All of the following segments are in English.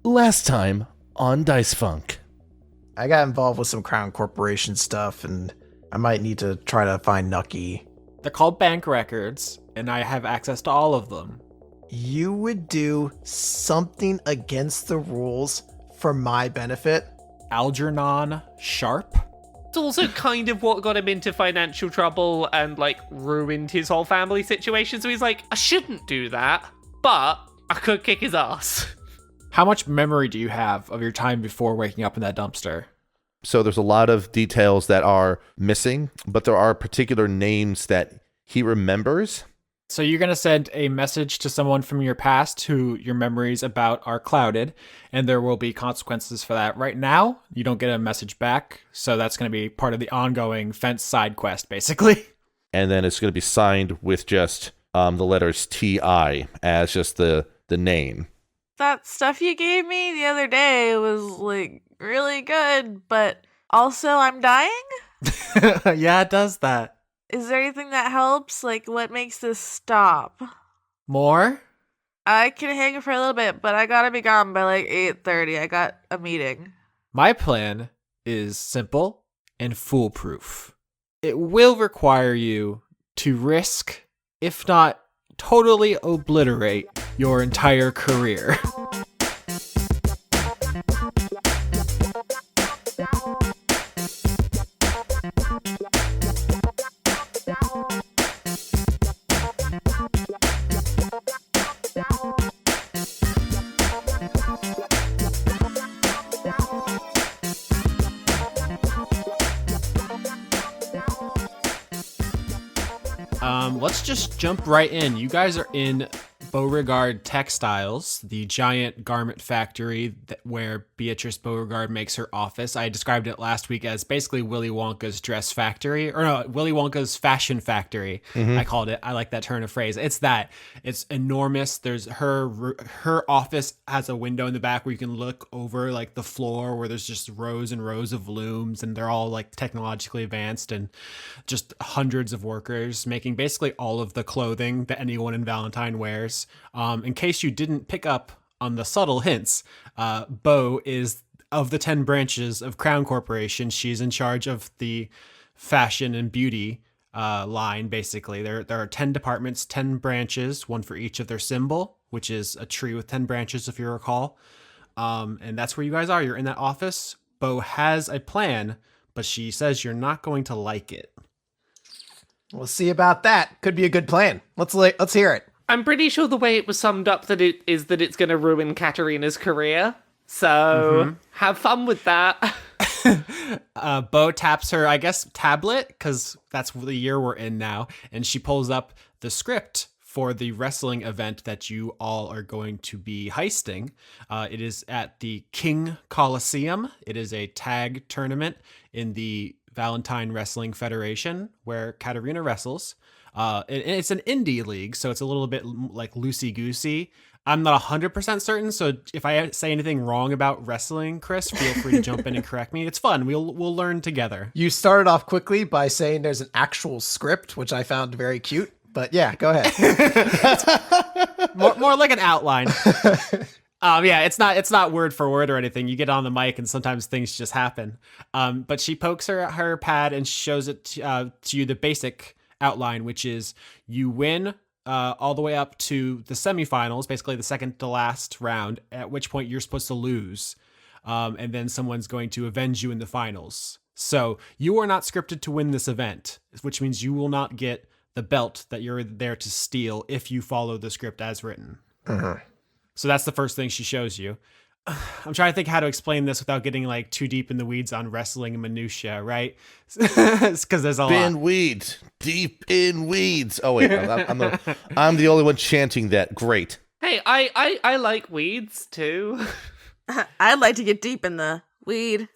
Last time on Dice Funk. I got involved with some Crown Corporation stuff, and I might need to try to find Nucky. They're called bank records, and I have access to all of them. You would do something against the rules for my benefit? Algernon Sharp? It's also kind of what got him into financial trouble and, like, ruined his whole family situation. So he's like, I shouldn't do that, but I could kick his ass. How much memory do you have of your time before waking up in that dumpster? So there's a lot of details that are missing, but there are particular names that he remembers. So you're going to send a message to someone from your past who your memories about are clouded, and there will be consequences for that. Right now, you don't get a message back, so that's going to be part of the ongoing fence side quest, basically. And then it's going to be signed with just the letters TI as just the name. That stuff you gave me the other day was, like, really good, but also I'm dying? Yeah, it does that. Is there anything that helps? Like, what makes this stop? More? I can hang for a little bit, but I gotta be gone by like 8:30. I got a meeting. My plan is simple and foolproof. It will require you to risk, if not totally obliterate, your entire career. Let's just jump right in. You guys are in Beauregard Textiles, the giant garment factory where Beatrice Beauregard makes her office. I described it last week as basically Willy Wonka's dress factory, or no, Willy Wonka's fashion factory. I called it. I like that turn of phrase. It's that. It's enormous. There's her office has a window in the back where you can look over like the floor where there's just rows and rows of looms, and they're all like technologically advanced, and just hundreds of workers making basically all of the clothing that anyone in Valentine wears. In case you didn't pick up on the subtle hints, Beau is, of the 10 branches of Crown Corporation, she's in charge of the fashion and beauty line, basically. There are 10 departments, 10 branches, one for each of their symbol, which is a tree with 10 branches, if you recall. And that's where you guys are. You're in that office. Beau has a plan, but she says you're not going to like it. We'll see about that. Could be a good plan. Let's hear it. I'm pretty sure the way it was summed up that it's going to ruin Catarina's career. So have fun with that. Beau taps her, I guess, tablet, because that's the year we're in now, and she pulls up the script for the wrestling event that you all are going to be heisting. It is at the King Coliseum. It is a tag tournament in the Valentine Wrestling Federation where Catarina wrestles. And it's an indie league, so it's a little bit like loosey-goosey. I'm not 100% certain, so if I say anything wrong about wrestling, Chris, feel free to jump in and correct me. It's fun. We'll learn together. You started off quickly by saying there's an actual script, which I found very cute. But yeah, go ahead. more like an outline. Yeah, it's not word for word or anything. You get on the mic and sometimes things just happen. But she pokes her pad and shows it to you, the basic outline, which is you win all the way up to the semifinals, basically the second to last round, at which point you're supposed to lose. And then someone's going to avenge you in the finals. So you are not scripted to win this event, which means you will not get the belt that you're there to steal if you follow the script as written. So that's the first thing she shows you. I'm trying to think how to explain this without getting like too deep in the weeds on wrestling and minutia, right? Because there's a lot. In weeds, deep in weeds. Oh wait, I'm the only one chanting that. Great. Hey, I like weeds too. I'd like to get deep in the weed.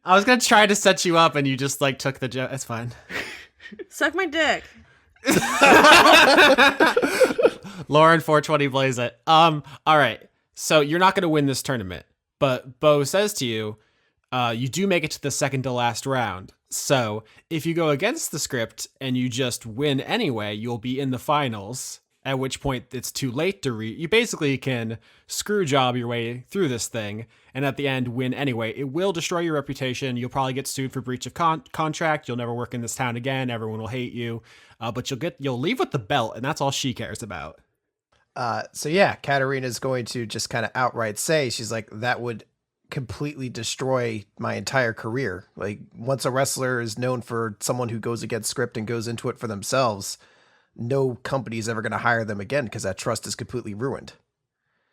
I was gonna try to set you up, and you just like took the joke. That's fine. Suck my dick. Lauren 420 blaze it. All right. So you're not going to win this tournament, but Beau says to you, you do make it to the second to last round. So if you go against the script and you just win anyway, you'll be in the finals. at which point it's too late to you basically can screw job your way through this thing and at the end win anyway. It will destroy your reputation. You'll probably get sued for breach of contract. You'll never work in this town again. Everyone will hate you. But you'll leave with the belt, and that's all she cares about. So yeah, Catarina's going to just kind of outright say, she's like, that would completely destroy my entire career. Like, once a wrestler is known for someone who goes against script and goes into it for themselves, no company is ever going to hire them again because that trust is completely ruined.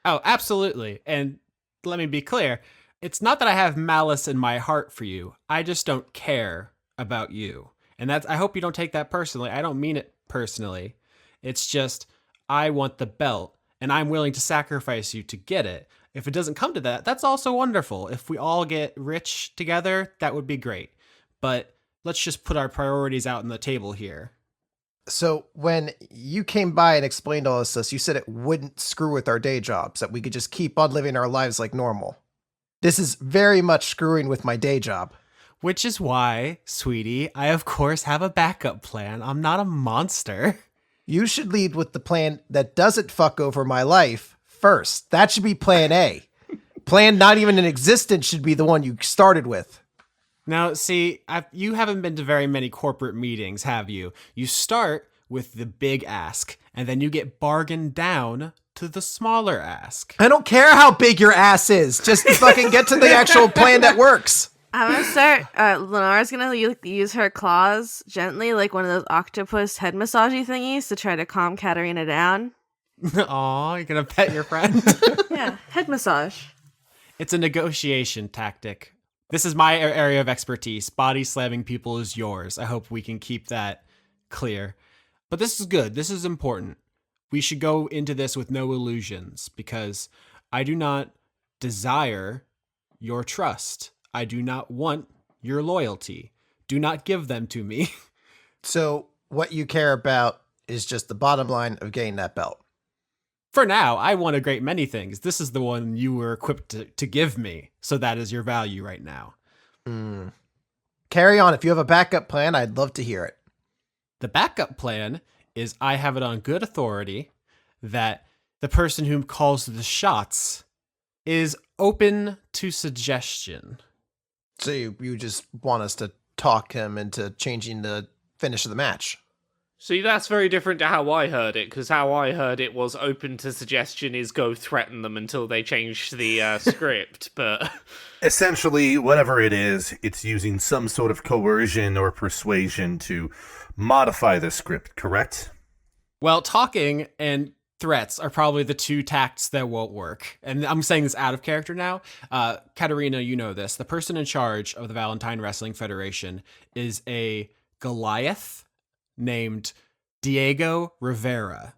Oh, absolutely. And let me be clear. It's not that I have malice in my heart for you. I just don't care about you. And I hope you don't take that personally. I don't mean it personally. It's just, I want the belt and I'm willing to sacrifice you to get it. If it doesn't come to that, that's also wonderful. If we all get rich together, that would be great. But let's just put our priorities out on the table here. So when you came by and explained all this to us, you said it wouldn't screw with our day jobs, that we could just keep on living our lives like normal. This is very much screwing with my day job. Which is why, sweetie, I of course have a backup plan. I'm not a monster. You should lead with the plan that doesn't fuck over my life first. That should be plan A. Plan not even in existence should be the one you started with. Now, see, you haven't been to very many corporate meetings, have you? You start with the big ask, and then you get bargained down to the smaller ask. I don't care how big your ass is. Just fucking get to the actual plan that works. I'm gonna start. Lenora's gonna use her claws gently, like one of those octopus head massagey thingies, to try to calm Catarina down. Aw, you're gonna pet your friend? Yeah, head massage. It's a negotiation tactic. This is my area of expertise. Body slamming people is yours. I hope we can keep that clear. But this is good. This is important. We should go into this with no illusions because I do not desire your trust. I do not want your loyalty. Do not give them to me. So what you care about is just the bottom line of getting that belt. For now, I want a great many things. This is the one you were equipped to give me. So that is your value right now. Carry on. If you have a backup plan, I'd love to hear it. The backup plan is I have it on good authority that the person who calls the shots is open to suggestion. So you just want us to talk him into changing the finish of the match. See, that's very different to how I heard it, because how I heard it was open to suggestion is go threaten them until they change the script, but... Essentially, whatever it is, it's using some sort of coercion or persuasion to modify the script, correct? Well, talking and threats are probably the two tacts that won't work. And I'm saying this out of character now. Catarina, you know this. The person in charge of the Valentine Wrestling Federation is a Goliath named Diego Rivera.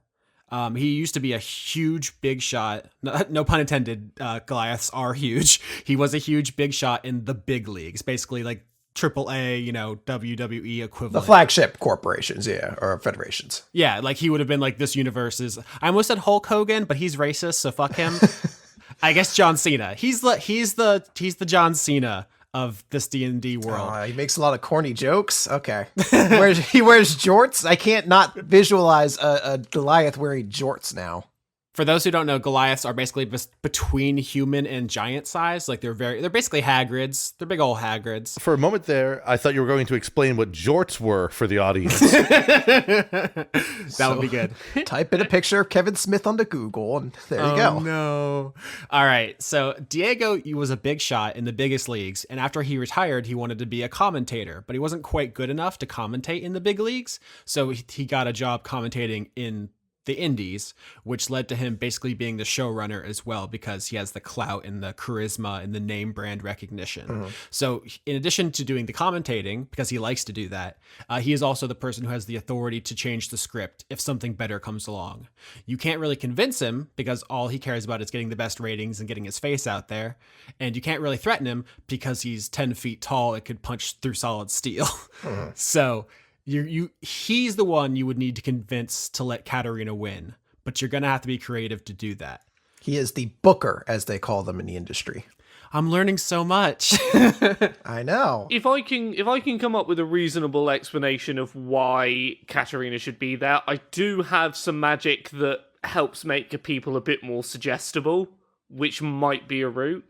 He used to be a huge big shot. No pun intended. Goliaths are huge. He was a huge big shot in the big leagues, basically like AAA, WWE equivalent. The flagship corporations, yeah, or federations. Yeah, like he would have been like this universe's. I almost said Hulk Hogan, but he's racist, so fuck him. I guess John Cena. He's the John Cena of this D&D world. He makes a lot of corny jokes. Okay. He wears jorts. I can't not visualize a Goliath wearing jorts now. For those who don't know, Goliaths are basically between human and giant size. Like they're basically Hagrids. They're big old Hagrids. For a moment there, I thought you were going to explain what jorts were for the audience. That would be good. Type in a picture of Kevin Smith onto Google, and there you go. No. All right. So Diego, he was a big shot in the biggest leagues, and after he retired, he wanted to be a commentator, but he wasn't quite good enough to commentate in the big leagues. So he got a job commentating in the indies, which led to him basically being the showrunner as well, because he has the clout and the charisma and the name brand recognition. So in addition to doing the commentating, because he likes to do that, he is also the person who has the authority to change the script if something better comes along. You can't really convince him because all he cares about is getting the best ratings and getting his face out there. And you can't really threaten him because he's 10 feet tall and could punch through solid steel. So he's the one you would need to convince to let Catarina win, but you're going to have to be creative to do that. He is the booker, as they call them in the industry. I'm learning so much. I know. If I can come up with a reasonable explanation of why Catarina should be there, I do have some magic that helps make people a bit more suggestible, which might be a route.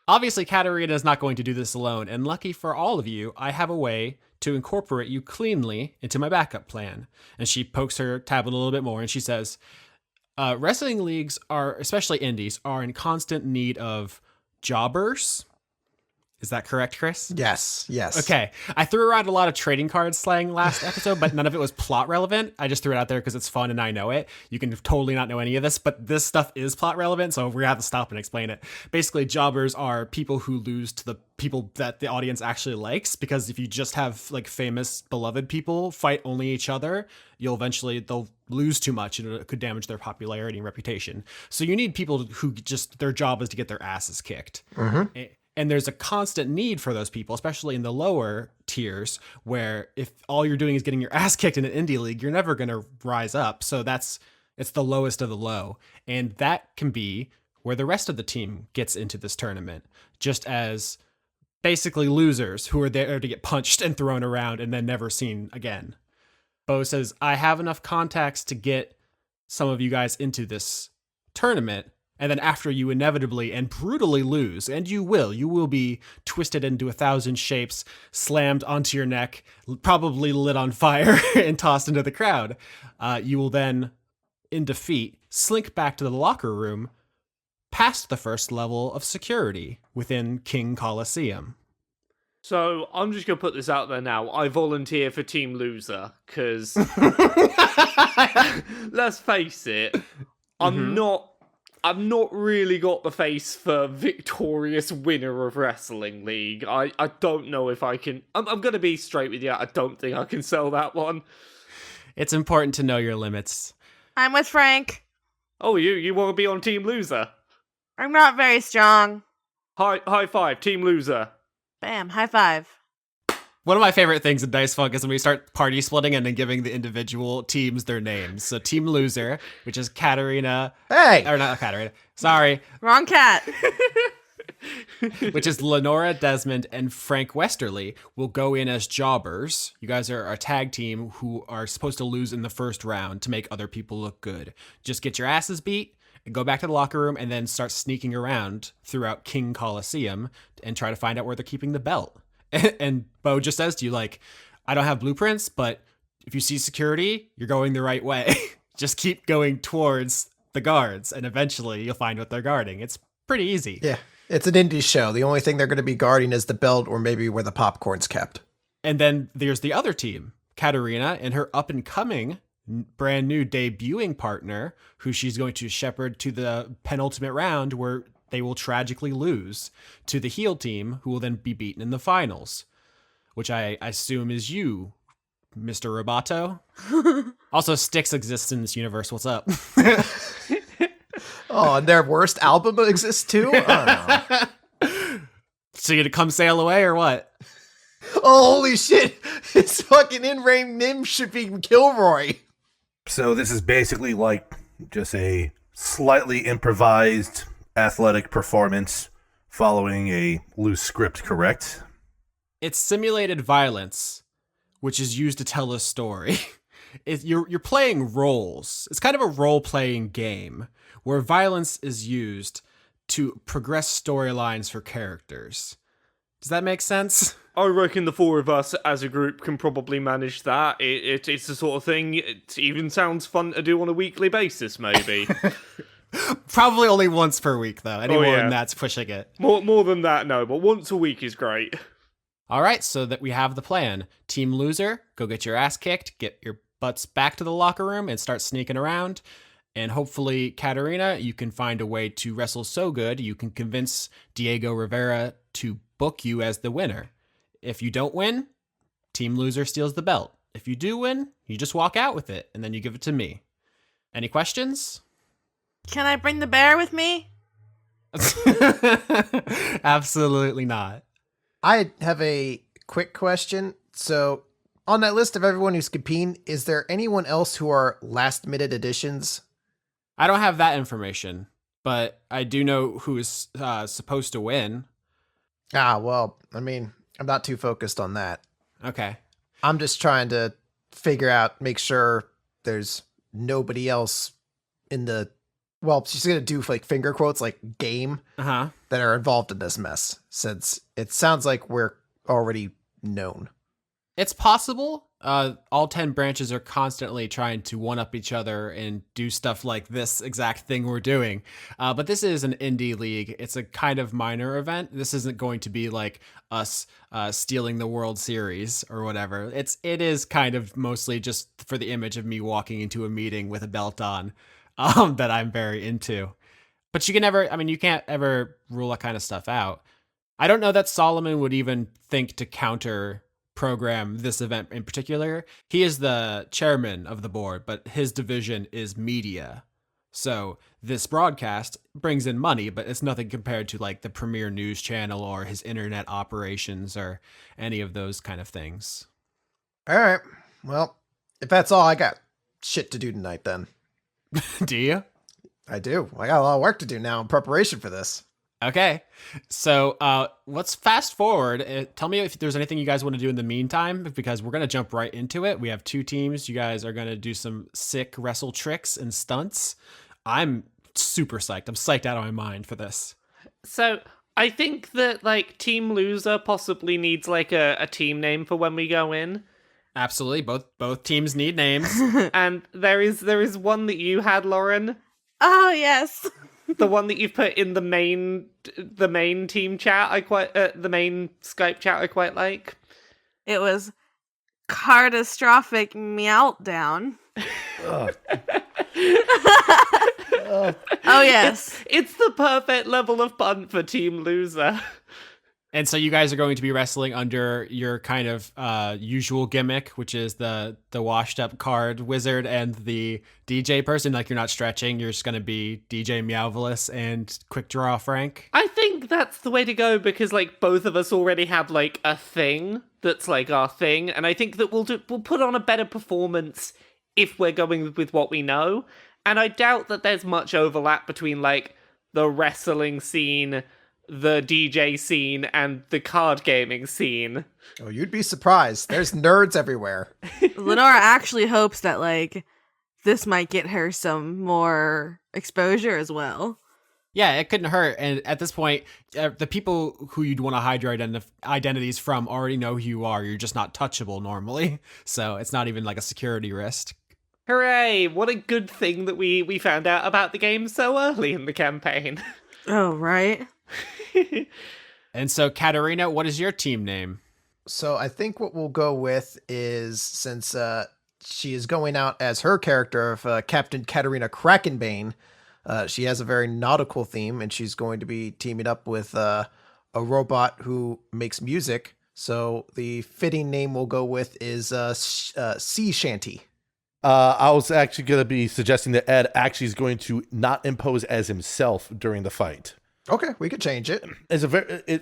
Obviously, Catarina is not going to do this alone, and lucky for all of you, I have a way to incorporate you cleanly into my backup plan. And she pokes her tablet a little bit more, and she says, wrestling leagues are, especially indies, are in constant need of jobbers. Is that correct, Chris? Yes. Okay. I threw around a lot of trading card slang last episode, but none of it was plot relevant. I just threw it out there because it's fun and I know it. You can totally not know any of this, but this stuff is plot relevant, so we're going to have to stop and explain it. Basically, jobbers are people who lose to the people that the audience actually likes, because if you just have like famous, beloved people fight only each other, they'll lose too much and it could damage their popularity and reputation. So you need people who just, their job is to get their asses kicked. Mm-hmm. And there's a constant need for those people, especially in the lower tiers, where if all you're doing is getting your ass kicked in an indie league, you're never going to rise up. So it's the lowest of the low. And that can be where the rest of the team gets into this tournament, just as basically losers who are there to get punched and thrown around and then never seen again. Bo says, I have enough contacts to get some of you guys into this tournament. And then after you inevitably and brutally lose, and you will be twisted into 1,000 shapes, slammed onto your neck, probably lit on fire, and tossed into the crowd. You will then, in defeat, slink back to the locker room past the first level of security within King Coliseum. So I'm just going to put this out there now. I volunteer for Team Loser, because let's face it, I've not really got the face for victorious winner of Wrestling League. I don't know if I can... I'm going to be straight with you. I don't think I can sell that one. It's important to know your limits. I'm with Frank. Oh, you want to be on Team Loser? I'm not very strong. High five, Team Loser. Bam, high five. One of my favorite things in Dice Funk is when we start party splitting and then giving the individual teams their names. So Team Loser, which is Catarina. Hey! Or not Catarina. Sorry. Wrong cat. Which is Lenora Desmond and Frank Westerly, will go in as jobbers. You guys are a tag team who are supposed to lose in the first round to make other people look good. Just get your asses beat and go back to the locker room and then start sneaking around throughout King Coliseum and try to find out where they're keeping the belt. And Bo just says to you, like, I don't have blueprints, but if you see security, you're going the right way. Just keep going towards the guards, and eventually you'll find what they're guarding. It's pretty easy. Yeah, it's an indie show. The only thing they're going to be guarding is the belt or maybe where the popcorn's kept. And then there's the other team, Catarina and her up-and-coming, brand new debuting partner, who she's going to shepherd to the penultimate round where they will tragically lose to the heel team, who will then be beaten in the finals, which I assume is you, Mr. Roboto. Also, Styx exists in this universe. What's up? Oh, and their worst album exists too? I don't know. So you gonna come sail away or what? Oh, holy shit. His fucking in-ring name should be Kilroy. So this is basically like just a slightly improvised athletic performance following a loose script, correct? It's simulated violence, which is used to tell a story. You're playing roles. It's kind of a role-playing game where violence is used to progress storylines for characters. Does that make sense? I reckon the four of us as a group can probably manage that. It's the sort of thing, it even sounds fun to do on a weekly basis, maybe. Probably only once per week, though. Any more yeah. than that's pushing it. More than that, no, but once a week is great. All right, so that we have the plan. Team Loser, go get your ass kicked, get your butts back to the locker room, and start sneaking around. And hopefully, Catarina, you can find a way to wrestle so good you can convince Diego Rivera to book you as the winner. If you don't win, Team Loser steals the belt. If you do win, you just walk out with it, and then you give it to me. Any questions? Can I bring the bear with me? Absolutely not. I have a quick question. So, on that list of everyone who's competing, is there anyone else who are last-minute additions? I don't have that information, but I do know who is supposed to win. Well, I mean, I'm not too focused on that. Okay. I'm just trying to figure out, make sure there's nobody else in the, well, she's going to do like finger quotes, like game Uh-huh. that are involved in this mess, since it sounds like we're already known. It's possible. All 10 branches are constantly trying to one-up each other and do stuff like this exact thing we're doing. But this is an indie league. It's a kind of minor event. This isn't going to be like us stealing the World Series or whatever. It is kind of mostly just for the image of me walking into a meeting with a belt on that I'm very into. But you can't ever rule that kind of stuff out. I don't know that Solomon would even think to counter program this event in particular. He is the chairman of the board, but his division is media. So this broadcast brings in money, but it's nothing compared to like the premier news channel or his internet operations or any of those kind of things. All right. Well, if that's all, I got shit to do tonight then. Do you? I do. I got a lot of work to do now in preparation for this. Okay. So let's fast forward. Tell me if there's anything you guys want to do in the meantime, because we're going to jump right into it. We have 2 teams. You guys are going to do some sick wrestle tricks and stunts. I'm super psyched. I'm psyched out of my mind for this. So I think that like Team Loser possibly needs like a team name for when we go in. Absolutely. Both teams need names. And there is one that you had, Lauren. Oh, yes. The one that you've put in the main team chat, the main Skype chat I quite like. It was Cardastrophic Meowltdown. Oh, yes. It's the perfect level of pun for Team Loser. And so you guys are going to be wrestling under your kind of usual gimmick, which is the washed up card wizard and the DJ person. Like, you're not stretching. You're just going to be DJ Meowvelous and Quick Draw Frank. I think that's the way to go, because like both of us already have like a thing that's like our thing, and I think that we'll put on a better performance if we're going with what we know. And I doubt that there's much overlap between like the wrestling scene, the DJ scene, and the card gaming scene. Oh, you'd be surprised. There's nerds everywhere. Lenora actually hopes that like this might get her some more exposure as well. Yeah, it couldn't hurt. And at this point, the people who you'd want to hide your identities from already know who you are. You're just not touchable normally. So it's not even like a security risk. Hooray! What a good thing that we found out about the game so early in the campaign. Oh, right. And so, Catarina, what is your team name? So I think what we'll go with is, since she is going out as her character of Captain Catarina Krakenbane, she has a very nautical theme, and she's going to be teaming up with a robot who makes music. So the fitting name we'll go with is Sea Shanty. I was actually going to be suggesting that Ed actually is going to not impose as himself during the fight. Okay, we could change it.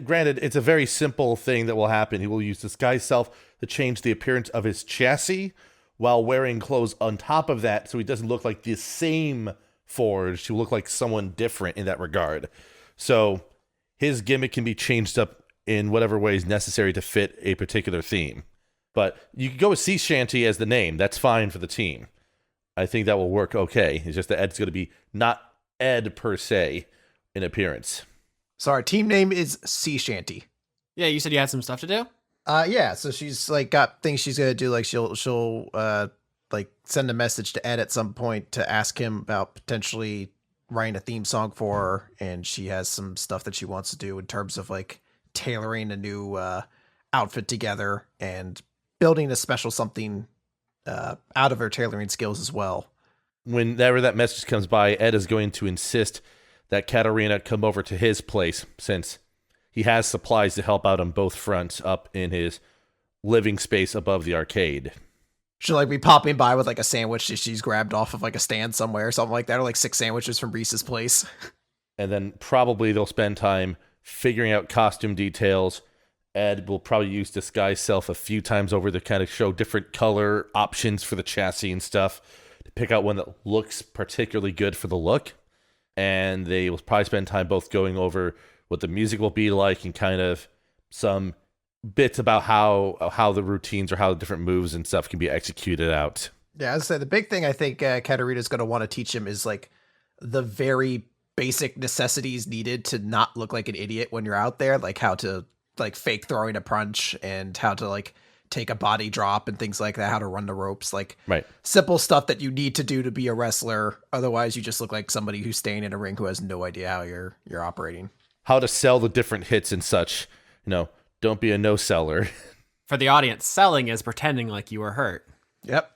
Granted, it's a very simple thing that will happen. He will use disguise self to change the appearance of his chassis while wearing clothes on top of that, so he doesn't look like the same forged. He will look like someone different in that regard. So his gimmick can be changed up in whatever way is necessary to fit a particular theme. But you can go with Sea Shanty as the name. That's fine for the team. I think that will work okay. It's just that Ed's going to be not Ed per se in appearance. So our team name is Sea Shanty. Yeah, you said you had some stuff to do? Yeah, so she's like got things she's gonna do, like she'll like send a message to Ed at some point to ask him about potentially writing a theme song for her, and she has some stuff that she wants to do in terms of like tailoring a new outfit together and building a special something out of her tailoring skills as well. Whenever that message comes by, Ed is going to insist that Catarina come over to his place, since he has supplies to help out on both fronts up in his living space above the arcade. She'll like be popping by with like a sandwich that she's grabbed off of like a stand somewhere or something like that, or like 6 sandwiches from Reese's place. And then probably they'll spend time figuring out costume details. Ed will probably use disguise self a few times over to kind of show different color options for the chassis and stuff to pick out one that looks particularly good for the look. and they will probably spend time both going over what the music will be like and kind of some bits about how the routines or how the different moves and stuff can be executed out. Yeah, as I said, the big thing I think Katarina's going to want to teach him is like the very basic necessities needed to not look like an idiot when you're out there, like how to like fake throwing a punch and how to like take a body drop and things like that, how to run the ropes, like simple stuff that you need to do to be a wrestler. Otherwise, you just look like somebody who's staying in a ring who has no idea how you're operating. How to sell the different hits and such. Don't be a no-seller. For the audience, selling is pretending like you were hurt. Yep.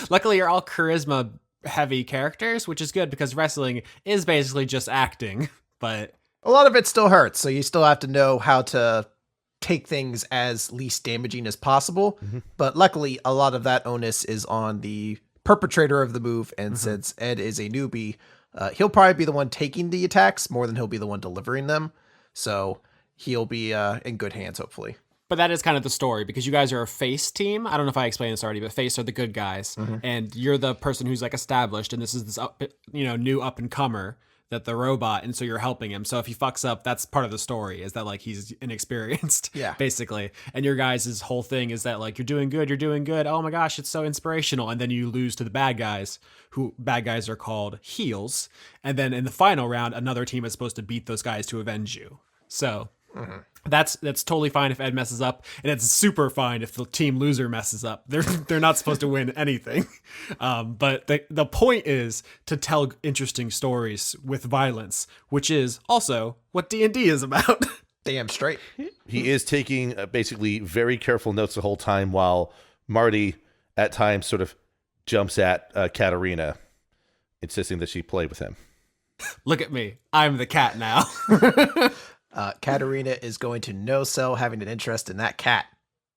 Luckily, you're all charisma heavy characters, which is good because wrestling is basically just acting, but a lot of it still hurts. So you still have to know how to take things as least damaging as possible. Mm-hmm. But luckily, a lot of that onus is on the perpetrator of the move. And since Ed is a newbie, he'll probably be the one taking the attacks more than he'll be the one delivering them. So he'll be in good hands, hopefully. But that is kind of the story because you guys are a face team. I don't know if I explained this already, but face are the good guys. And you're the person who's like established. And this is this new up and comer that the robot. And so you're helping him. So if he fucks up, that's part of the story is that like he's inexperienced, basically. And your guys' whole thing is that like, you're doing good. Oh my gosh, it's so inspirational. And then you lose to the bad guys, who bad guys are called heels. And then in the final round, another team is supposed to beat those guys to avenge you. So that's totally fine if Ed messes up, and it's super fine if the team loser messes up. They're not supposed to win anything. But the point is to tell interesting stories with violence, which is also what D&D is about. Damn straight. He is taking basically very careful notes the whole time while Marty at times sort of jumps at Catarina, insisting that she play with him. Look at me. I'm the cat now. Catarina is going to no-sell having an interest in that cat.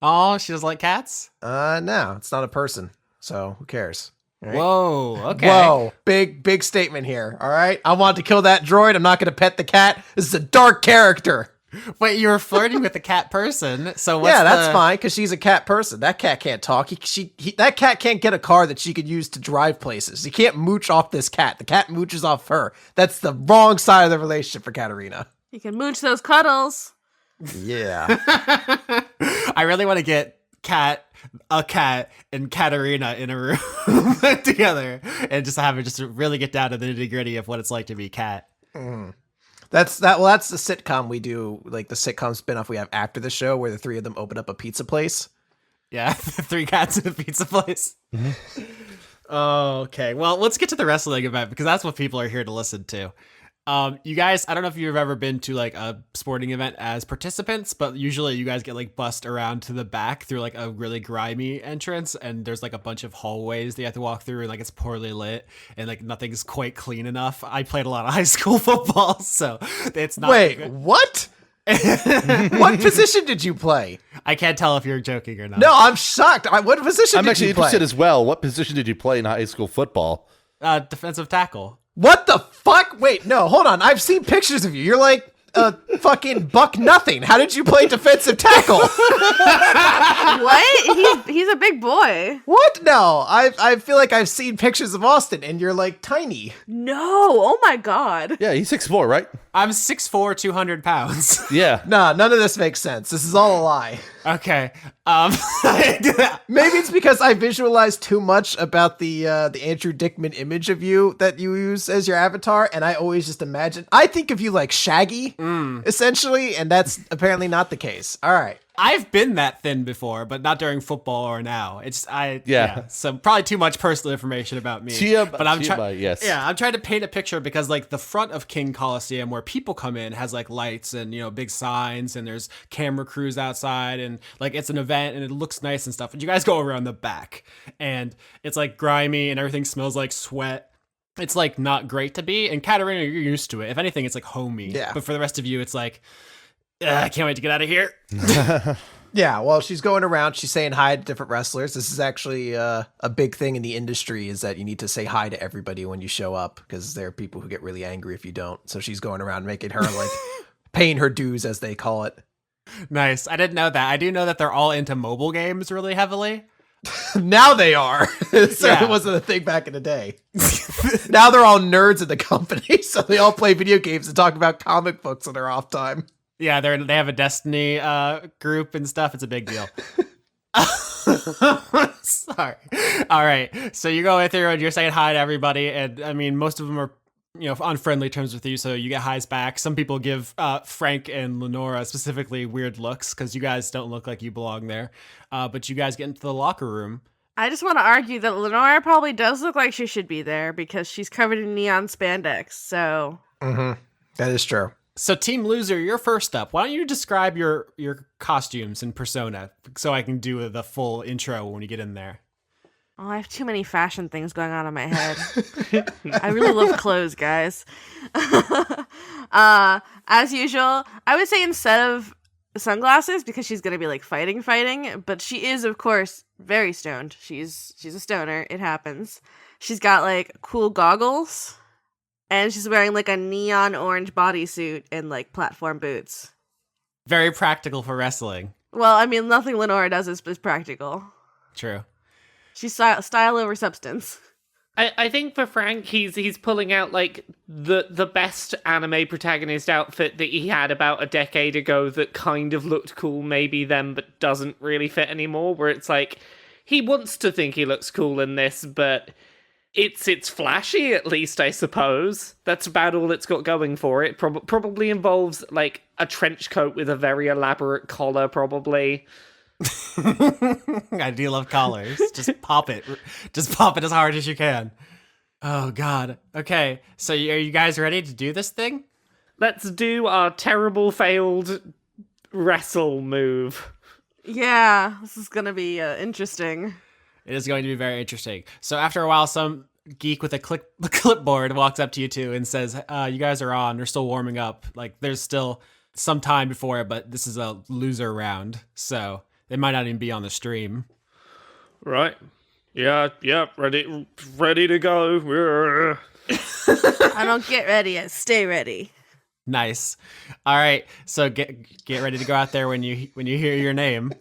Oh, she doesn't like cats? No, it's not a person. So who cares? Right? Whoa, okay. Whoa, big statement here. All right. I want to kill that droid. I'm not going to pet the cat. This is a dark character. Wait, you were flirting with a cat person. So what's that's fine because she's a cat person. That cat can't talk. That cat can't get a car that she could use to drive places. You can't mooch off this cat. The cat mooches off her. That's the wrong side of the relationship for Catarina. You can mooch those cuddles. Yeah. I really want to get a cat and Catarina in a room together and just have it just really get down to the nitty gritty of what it's like to be cat. That's the sitcom we do, like the sitcom spinoff we have after the show where the three of them open up a pizza place. Yeah, 3 cats in a pizza place. Okay, well, let's get to the wrestling event because that's what people are here to listen to. You guys, I don't know if you've ever been to like a sporting event as participants, but usually you guys get like bussed around to the back through like a really grimy entrance, and there's like a bunch of hallways that you have to walk through, and like it's poorly lit and like nothing's quite clean enough. I played a lot of high school football, so it's not. Wait, what? What position did you play? I can't tell if you're joking or not. No, I'm shocked. What position I'm did actually you play? interested as well. What position did you play in high school football? Defensive tackle. What the fuck? Wait, no, hold on. I've seen pictures of you. You're like a fucking buck nothing. How did you play defensive tackle? What? He's a big boy. What? No, I feel like I've seen pictures of Austin, and you're like tiny. No. Oh my god. Yeah, he's 6'4", right? I'm 6'4", 200 pounds. Yeah. Nah, none of this makes sense. This is all a lie. Okay. Maybe it's because I visualized too much about the Andrew Dickman image of you that you use as your avatar, and I always just imagine. I think of you like Shaggy, essentially, and that's apparently not the case. All right. I've been that thin before, but not during football or now. Yeah. So probably too much personal information about me. But I'm trying. Yes. Yeah, I'm trying to paint a picture because like the front of King Coliseum where people come in has like lights and big signs and there's camera crews outside and like it's an event and it looks nice and stuff. And you guys go around the back and it's like grimy and everything smells like sweat. It's like not great to be. And Catarina, you're used to it. If anything, it's like homey. Yeah. But for the rest of you, it's like. I can't wait to get out of here. Yeah, well, she's going around. She's saying hi to different wrestlers. This is actually a big thing in the industry is that you need to say hi to everybody when you show up because there are people who get really angry if you don't. So she's going around making her like paying her dues, as they call it. Nice. I didn't know that. I do know that they're all into mobile games really heavily. Now they are. So Yeah. it wasn't a thing back in the day. Now they're all nerds in the company, so they all play video games and talk about comic books in their off time. Yeah, they have a Destiny group and stuff. It's a big deal. Sorry. All right. So you go in there and you're saying hi to everybody, and I mean most of them are on friendly terms with you, so you get highs back. Some people give Frank and Lenora specifically weird looks because you guys don't look like you belong there. But you guys get into the locker room. I just want to argue that Lenora probably does look like she should be there because she's covered in neon spandex. So That is true. So Team Loser, you're first up. Why don't you describe your costumes and persona so I can do the full intro when you get in there? Oh, I have too many fashion things going on in my head. I really love clothes, guys. As usual, I would say instead of sunglasses, because she's gonna be like fighting, but she is, of course, very stoned. She's a stoner. It happens. She's got like cool goggles, and she's wearing like a neon orange bodysuit and like platform boots. Very practical for wrestling. Well, I mean, nothing Lenora does is practical. True. She's style over substance. I think for Frank, he's pulling out like the best anime protagonist outfit that he had about a decade ago that kind of looked cool maybe then but doesn't really fit anymore, where it's like he wants to think he looks cool in this, but it's flashy at least, I suppose. That's about all it's got going for it. Probably involves like a trench coat with a very elaborate collar, probably. I do love collars. Just pop it. Just pop it as hard as you can. Oh, God. Okay, so are you guys ready to do this thing? Let's do our terrible failed wrestle move. Yeah, this is gonna be interesting. It is going to be very interesting. So after a while, some geek with a clipboard walks up to you two and says, you guys are on. They're still warming up. Like, there's still some time before it, but this is a loser round, so they might not even be on the stream. Right. Yeah, ready to go. I don't get ready, I stay ready. Nice. All right, so get ready to go out there when you hear your name.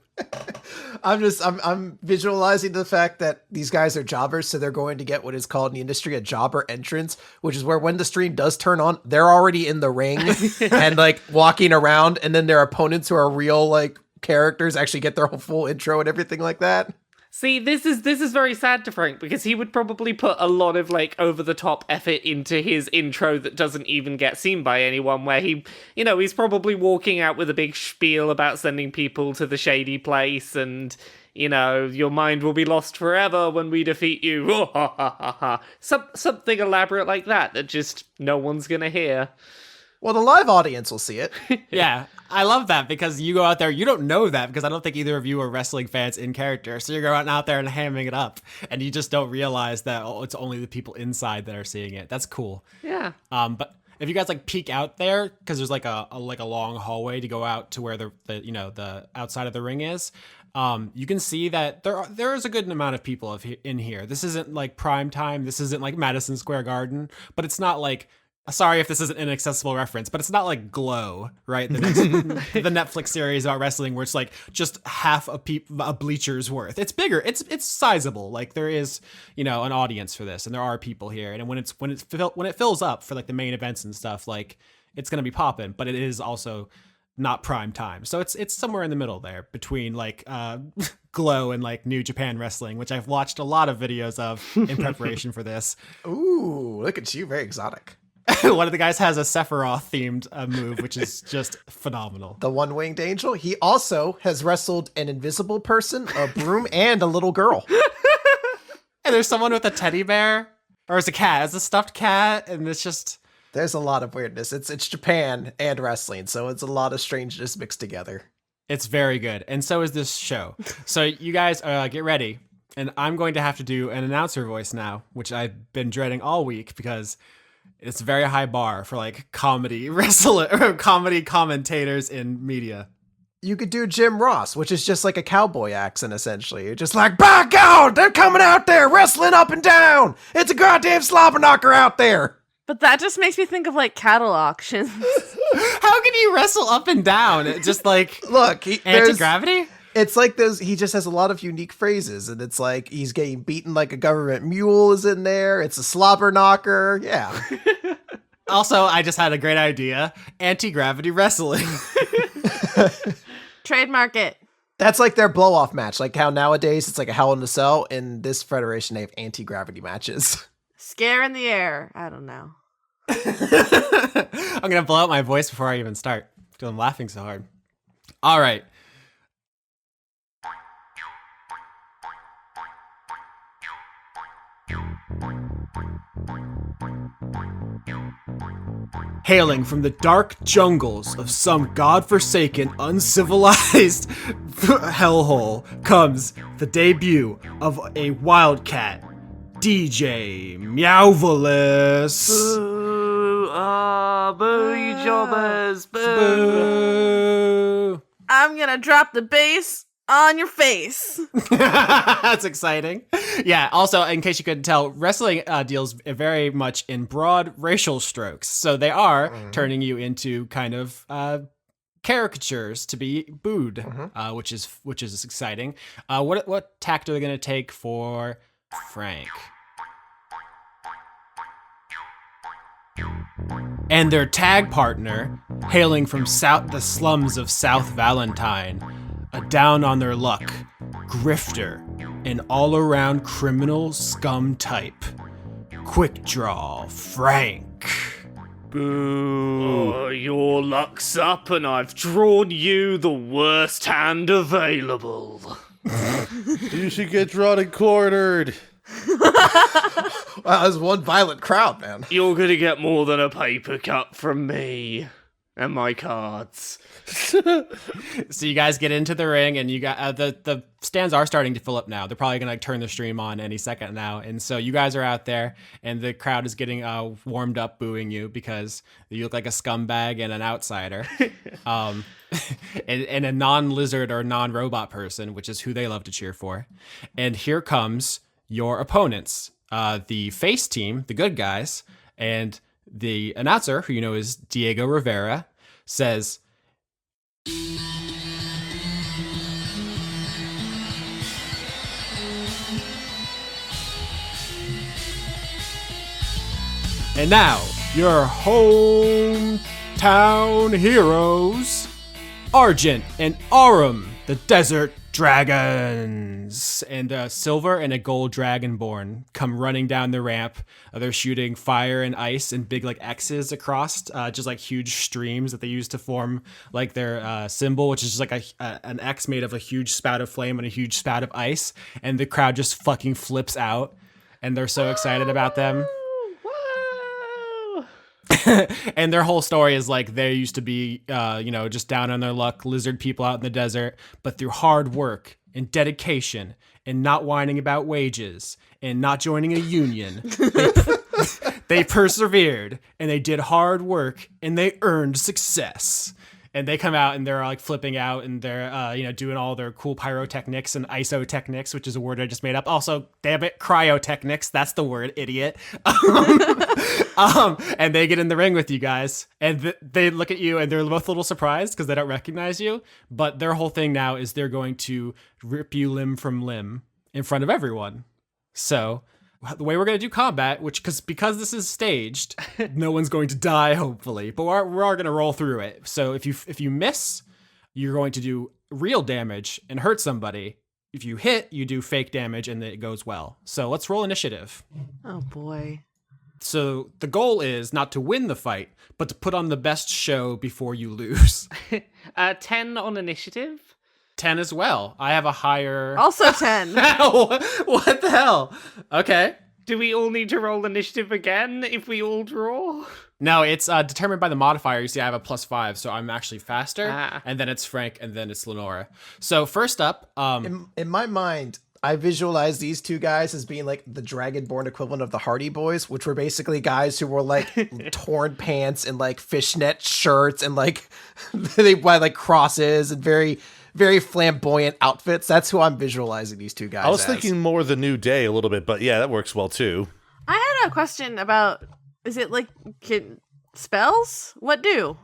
I'm visualizing the fact that these guys are jobbers, so they're going to get what is called in the industry a jobber entrance, which is where when the stream does turn on, they're already in the ring and like walking around, and then their opponents who are real like characters actually get their whole full intro and everything like that. See, this is very sad to Frank, because he would probably put a lot of like over the top effort into his intro that doesn't even get seen by anyone, where he's probably walking out with a big spiel about sending people to the shady place and your mind will be lost forever when we defeat you. Something elaborate like that just no one's gonna hear. Well, the live audience will see it. Yeah, I love that because you go out there, you don't know that because I don't think either of you are wrestling fans in character. So you're going out there and hamming it up, and you just don't realize that it's only the people inside that are seeing it. That's cool. Yeah. But if you guys like peek out there, because there's like a long hallway to go out to where the outside of the ring is, you can see that there is a good amount of people in here. This isn't like prime time. This isn't like Madison Square Garden, but it's not like. Sorry if this isn't an inaccessible reference, but it's not like Glow, right? The Netflix series about wrestling where it's like just half a bleacher's worth. It's bigger. It's sizable. Like there is, an audience for this, and there are people here. And when it fills up for like the main events and stuff, like it's gonna be popping. But it is also not prime time, so it's somewhere in the middle there between like Glow and like New Japan Wrestling, which I've watched a lot of videos of in preparation for this. Ooh, look at you, very exotic. One of the guys has a Sephiroth themed move, which is just phenomenal. The one-winged angel. He also has wrestled an invisible person, a broom, and a little girl. And there's someone with a teddy bear, or it's a cat. It's a stuffed cat, and it's just... There's a lot of weirdness. It's Japan and wrestling, so it's a lot of strangeness mixed together. It's very good, and so is this show. So you guys get ready, and I'm going to have to do an announcer voice now, which I've been dreading all week because... It's a very high bar for like comedy comedy commentators in media. You could do Jim Ross, which is just like a cowboy accent, essentially. You're just like, by God, they're coming out there wrestling up and down. It's a goddamn slobber knocker out there. But that just makes me think of like cattle auctions. How can you wrestle up and down? It just like look, anti-gravity? It's like those. He just has a lot of unique phrases, and it's like he's getting beaten like a government mule is in there. It's a slobber knocker. Yeah. Also, I just had a great idea. Anti-gravity wrestling. Trademark it. That's like their blow-off match. Like how nowadays it's like a Hell in a Cell. In this federation, they have anti-gravity matches. Scare in the air. I don't know. I'm going to blow out my voice before I even start because I'm laughing so hard. All right. Hailing from the dark jungles of some godforsaken, uncivilized hellhole comes the debut of a wildcat, DJ Meowltdown. Boo! Boo, you jobbers! Boo! Boo! I'm gonna drop the bass on your face. That's exciting. Yeah, also, in case you couldn't tell, wrestling deals very much in broad racial strokes. So they are turning you into kind of caricatures to be booed, which is exciting. What tact are they going to take for Frank? And their tag partner, hailing from the slums of South Valentine, a down-on-their-luck grifter, an all-around criminal scum type. Quick Draw Frank. Boo! Your luck's up, and I've drawn you the worst hand available. You should get drawn and cornered. Wow, that's one violent crowd, man. You're gonna get more than a paper cut from me and my cards. So you guys get into the ring, and you got the stands are starting to fill up now. They're probably gonna turn the stream on any second now, and so you guys are out there, and the crowd is getting warmed up, booing you because you look like a scumbag and an outsider, and a non-lizard or non-robot person, which is who they love to cheer for. And here comes your opponents, the face team, the good guys, and the announcer, who you know is Diego Rivera, says, and now, your hometown heroes, Argent and Aurum, the Desert Dragons. And a silver and a gold dragonborn come running down the ramp. They're shooting fire and ice and big like X's across, just like huge streams that they use to form like their symbol, which is just like an X made of a huge spout of flame and a huge spout of ice. And the crowd just fucking flips out, and they're so excited about them. And their whole story is like they used to be, just down on their luck, lizard people out in the desert, but through hard work and dedication and not whining about wages and not joining a union, they persevered and they did hard work and they earned success. And they come out and they're like flipping out and they're, doing all their cool pyrotechnics and isotechnics, which is a word I just made up. Also, damn it, cryotechnics. That's the word, idiot. And they get in the ring with you guys and they look at you and they're both a little surprised because they don't recognize you. But their whole thing now is they're going to rip you limb from limb in front of everyone. So the way we're going to do combat, because this is staged, no one's going to die, hopefully, but we're going to roll through it. So if you miss, you're going to do real damage and hurt somebody. If you hit, you do fake damage and it goes well. So let's roll initiative. Oh boy. So the goal is not to win the fight, but to put on the best show before you lose. 10 on initiative. 10 as well. I have a higher... Also 10. What the hell? Okay. Do we all need to roll initiative again if we all draw? No, it's determined by the modifier. You see, I have a +5, so I'm actually faster. Ah. And then it's Frank, and then it's Lenora. So first up... In my mind, I visualize these two guys as being like the Dragonborn equivalent of the Hardy Boys, which were basically guys who wore like torn pants and like fishnet shirts and like they wear like crosses and very, very flamboyant outfits. That's who I'm visualizing these two guys I was as. thinking more The New Day a little bit, but yeah, that works well too. I had a question about, is it like spells? What do?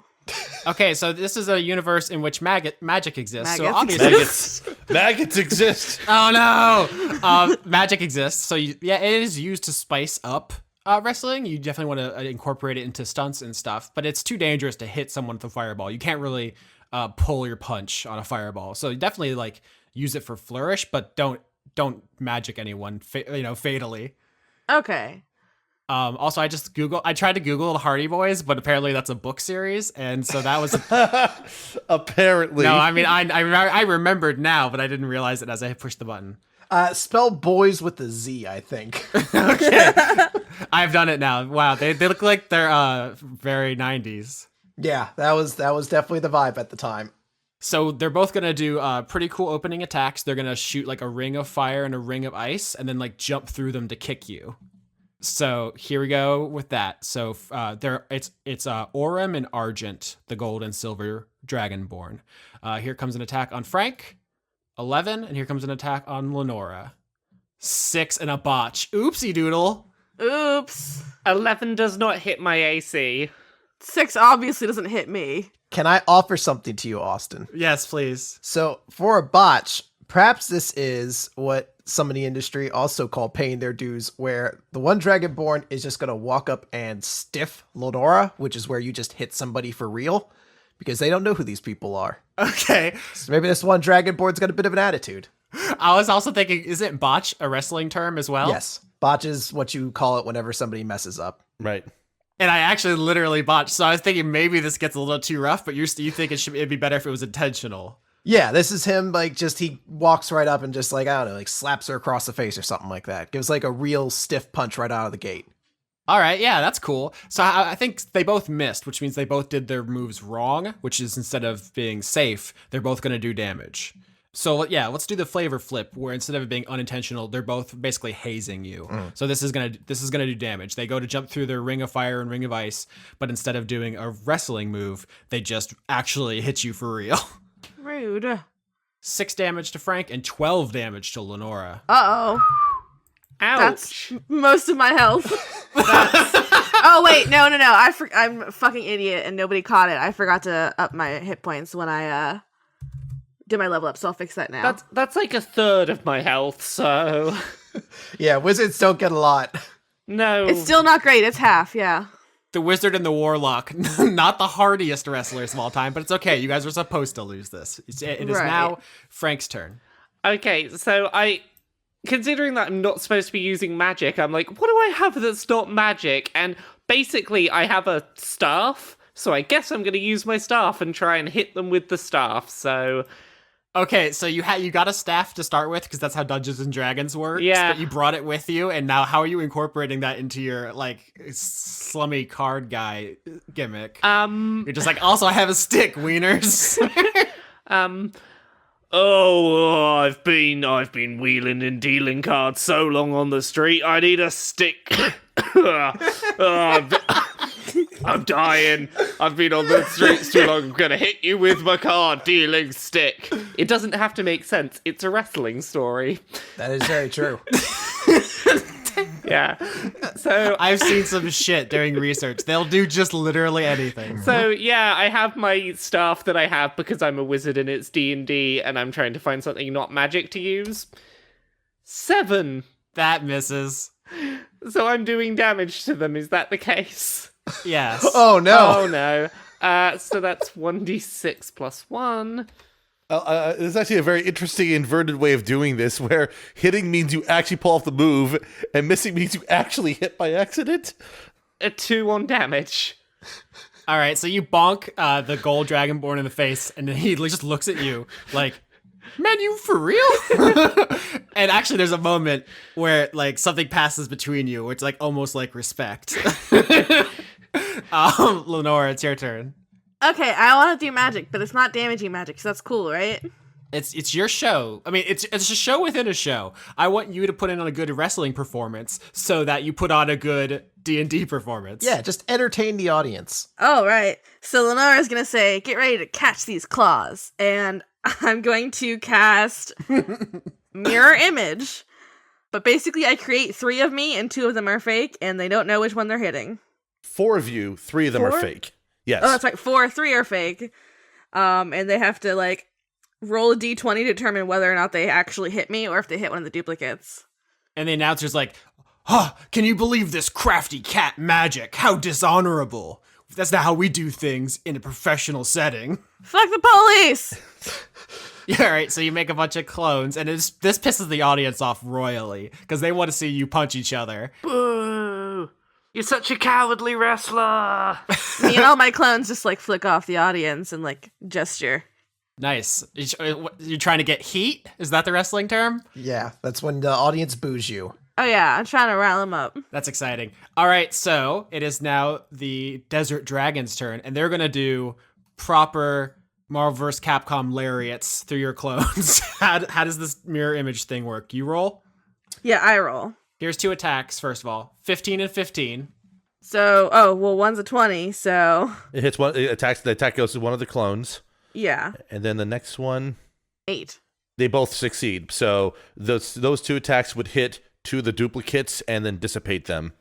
Okay, so this is a universe in which magic exists. So Maggots obviously, Maggots exist. oh no, magic exists. So it is used to spice up wrestling. You definitely want to incorporate it into stunts and stuff, but it's too dangerous to hit someone with a fireball. You can't really pull your punch on a fireball. So you definitely like use it for flourish, but don't magic anyone, fatally. Okay. Also, I tried to Google the Hardy Boys, but apparently that's a book series, and so that was Apparently. no. I mean, I remembered now, but I didn't realize it as I pushed the button. Spell boys with a Z, I think. Okay, I've done it now. Wow, they look like they're very 90s. Yeah, that was definitely the vibe at the time. So they're both gonna do pretty cool opening attacks. They're gonna shoot like a ring of fire and a ring of ice, and then like jump through them to kick you. So here we go with that. So it's Orem and Argent, the gold and silver dragonborn. Here comes an attack on Frank, 11, and here comes an attack on Lenora, 6 and a botch. Oopsie doodle. Oops. 11 does not hit my AC. 6 obviously doesn't hit me. Can I offer something to you, Austin? Yes, please. So for a botch, perhaps this is what some in the industry also call paying their dues, where the one Dragonborn is just going to walk up and stiff Lenora, which is where you just hit somebody for real, because they don't know who these people are. Okay. So maybe this one Dragonborn's got a bit of an attitude. I was also thinking, isn't botch a wrestling term as well? Yes. Botch is what you call it whenever somebody messes up. Right. And I actually literally botched, so I was thinking maybe this gets a little too rough, but you think it'd be better if it was intentional. Yeah, this is him, like, he walks right up and just, like, I don't know, like, slaps her across the face or something like that. Gives, like, a real stiff punch right out of the gate. All right, yeah, that's cool. So I think they both missed, which means they both did their moves wrong, which is instead of being safe, they're both going to do damage. So yeah, let's do the flavor flip, where instead of it being unintentional, they're both basically hazing you. So this is gonna do damage. They go to jump through their ring of fire and ring of ice, but instead of doing a wrestling move, they just actually hit you for real. Rude. 6 damage to Frank and 12 damage to Lenora. Uh-oh. Ouch. That's most of my health. Oh, wait. No. I'm a fucking idiot and nobody caught it. I forgot to up my hit points when I did my level up, so I'll fix that now. That's like a third of my health, so... Yeah, wizards don't get a lot. No. It's still not great. It's half, yeah. The wizard and the warlock, not the hardiest wrestlers of all time, but it's okay. You guys are supposed to lose this. It is Right. now Frank's turn. Okay, so considering that I'm not supposed to be using magic, I'm like, what do I have that's not magic? And basically, I have a staff, so I guess I'm going to use my staff and try and hit them with the staff, so... Okay, so you got a staff to start with, because that's how Dungeons and Dragons works. Yeah. But you brought it with you, and now how are you incorporating that into your, like, slummy card guy gimmick? You're just like, also I have a stick, wieners. I've been wheeling and dealing cards so long on the street, I need a stick. I'm dying. I've been on the streets too long. I'm gonna hit you with my card dealing stick. It doesn't have to make sense. It's a wrestling story. That is very true. Yeah. So I've seen some shit during research. They'll do just literally anything. So yeah, I have my staff that I have because I'm a wizard and it's D&D, and I'm trying to find something not magic to use. 7. That misses. So I'm doing damage to them. Is that the case? Yes. Oh, no. Oh no. So that's 1d6 plus 1. There's actually a very interesting inverted way of doing this, where hitting means you actually pull off the move, and missing means you actually hit by accident. A 2 on damage. All right, so you bonk the gold dragonborn in the face, and then he just looks at you like, man, you for real? And actually, there's a moment where like something passes between you, where it's like almost like respect. Lenora, it's your turn. Okay, I want to do magic, but it's not damaging magic, so that's cool, right? It's your show. I mean, it's a show within a show. I want you to put in on a good wrestling performance so that you put on a good D&D performance. Yeah, just entertain the audience. Oh, right. So Lenora's going to say, get ready to catch these claws. And I'm going to cast Mirror Image. But basically, I create 3 of me, and 2 of them are fake, and they don't know which one they're hitting. 4 of you, 3 of them are Four? fake. Yes. Oh, that's right. 4 or 3 are fake. And they have to like roll a d20 to determine whether or not they actually hit me or if they hit one of the duplicates. And the announcer's like, can you believe this crafty cat magic? How dishonorable. That's not how we do things in a professional setting. Fuck the police! Yeah, right. So you make a bunch of clones, and this pisses the audience off royally because they want to see you punch each other. Boo! You're such a cowardly wrestler. Me and all my clones just like flick off the audience and like gesture. Nice. You're trying to get heat? Is that the wrestling term? Yeah, that's when the audience boos you. Oh yeah, I'm trying to rile them up. That's exciting. All right, so it is now the Desert Dragon's turn, and they're going to do proper Marvel vs. Capcom lariats through your clones. How does this mirror image thing work? You roll? Yeah, I roll. Here's 2 attacks, first of all. 15 and 15. So, one's a 20, so... It hits one. It attacks. The attack goes to one of the clones. Yeah. And then the next one, 8. they both succeed. So those 2 attacks would hit 2 of the duplicates and then dissipate them.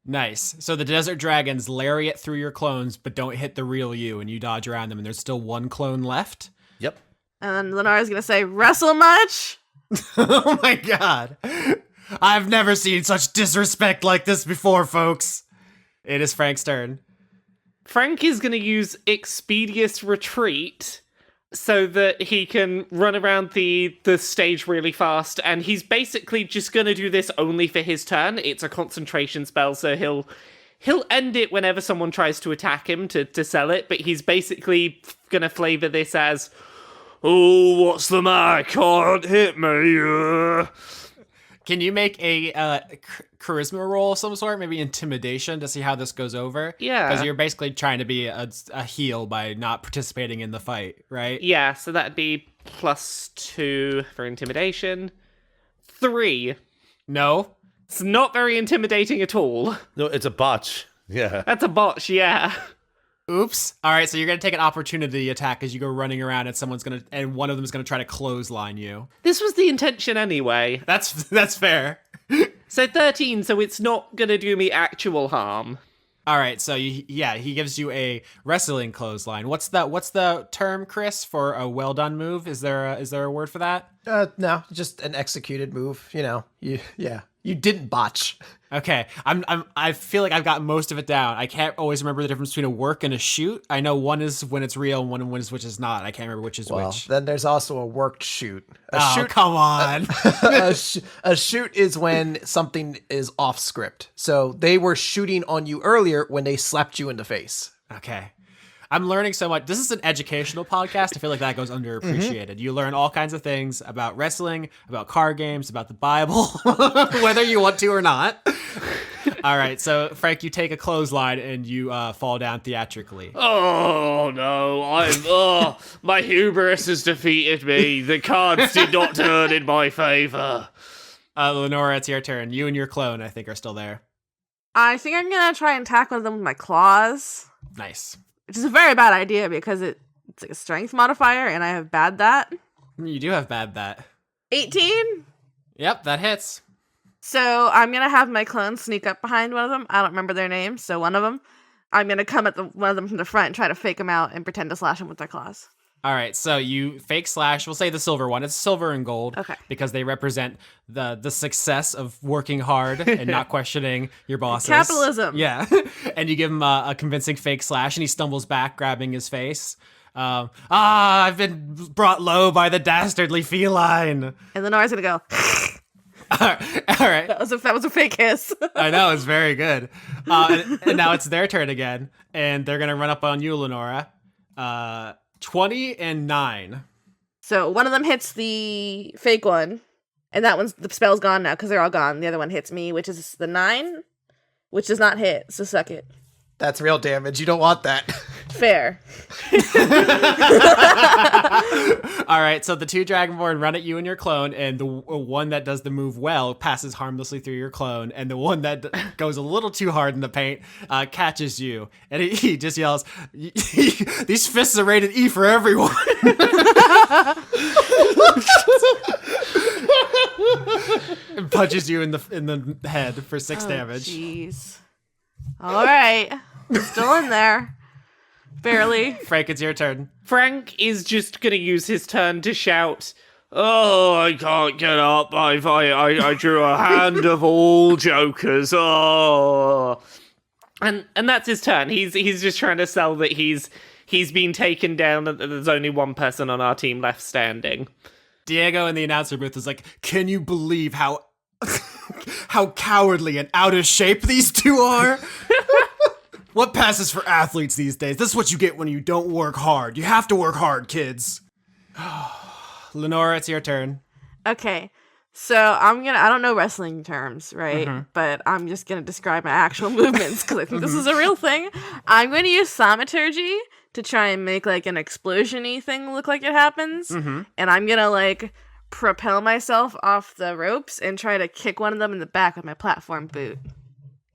Nice. So the Desert Dragons lariat through your clones, but don't hit the real you, and you dodge around them, and there's still 1 clone left. Yep. And then Lenora's gonna say, wrestle much? Oh my god. I've never seen such disrespect like this before, folks. It is Frank's turn. Frank is going to use Expeditious Retreat so that he can run around the stage really fast, and he's basically just going to do this only for his turn. It's a concentration spell, so he'll end it whenever someone tries to attack him to sell it, but he's basically going to flavor this as, oh, what's the matter? Can't hit me. Can you make a charisma roll of some sort, maybe intimidation, to see how this goes over? Yeah. Because you're basically trying to be a heel by not participating in the fight, right? Yeah, so that'd be +2 for intimidation. 3. No? It's not very intimidating at all. No, it's a botch. Yeah. That's a botch, yeah. Oops. All right, so you're going to take an opportunity attack as you go running around, and one of them is going to try to clothesline you. This was the intention anyway. That's fair. So 13, so it's not gonna do me actual harm. All right, so he gives you a wrestling clothesline. What's the term, Chris, for a well done move? Is there a word for that? No, just an executed move. You know, you didn't botch. Okay, I feel like I've got most of it down. I can't always remember the difference between a work and a shoot. I know one is when it's real and one is which is not. I can't remember which is which. Then there's also a worked shoot. Shoot, come on. A shoot is when something is off script. So they were shooting on you earlier when they slapped you in the face. Okay. I'm learning so much. This is an educational podcast. I feel like that goes underappreciated. You learn all kinds of things about wrestling, about card games, about the Bible, whether you want to or not. All right, so Frank, you take a clothesline and you fall down theatrically. Oh no, my hubris has defeated me. The cards did not turn in my favor. Lenora, it's your turn. You and your clone, I think, are still there. I think I'm gonna try and tackle them with my claws. Nice. Which is a very bad idea because it's like a strength modifier and I have bad that. You do have bad that. 18? Yep, that hits. So I'm going to have my clone sneak up behind one of them. I don't remember their names, so one of them. I'm going to come at one of them from the front and try to fake them out and pretend to slash them with their claws. All right, so you fake slash. We'll say the silver one. It's silver and gold, okay, because they represent the success of working hard and not questioning your bosses. Capitalism. Yeah, and you give him a convincing fake slash, and he stumbles back, grabbing his face. I've been brought low by the dastardly feline. And Lenora's gonna go. All right. That was a fake hiss. I know, it's very good. And now it's their turn again, and they're gonna run up on you, Lenora. 20 and 9. So one of them hits the fake one, and the spell's gone now because they're all gone. The other one hits me, which is the 9, which does not hit. So suck it. That's real damage. You don't want that. Fair. All right, so the 2 Dragonborn run at you and your clone, and the one that does the move well passes harmlessly through your clone, and the one that goes a little too hard in the paint catches you, and he just yells, "These fists are rated E for everyone." And punches you in the head for 6 damage. Jeez. All right. Still in there. Barely. Frank, it's your turn. Frank is just going to use his turn to shout, "Oh, I can't get up. I drew a hand of all jokers. Oh." And that's his turn. He's just trying to sell that he's been taken down and that there's only one person on our team left standing. Diego in the announcer booth is like, "Can you believe how how cowardly and out of shape these two are? What passes for athletes these days? This is what you get when you don't work hard. You have to work hard, kids." Lenora, it's your turn. Okay. So I don't know wrestling terms, right? But I'm just going to describe my actual movements because I think this is a real thing. I'm going to use thaumaturgy to try and make like an explosion-y thing look like it happens. And I'm going to like propel myself off the ropes and try to kick one of them in the back with my platform boot.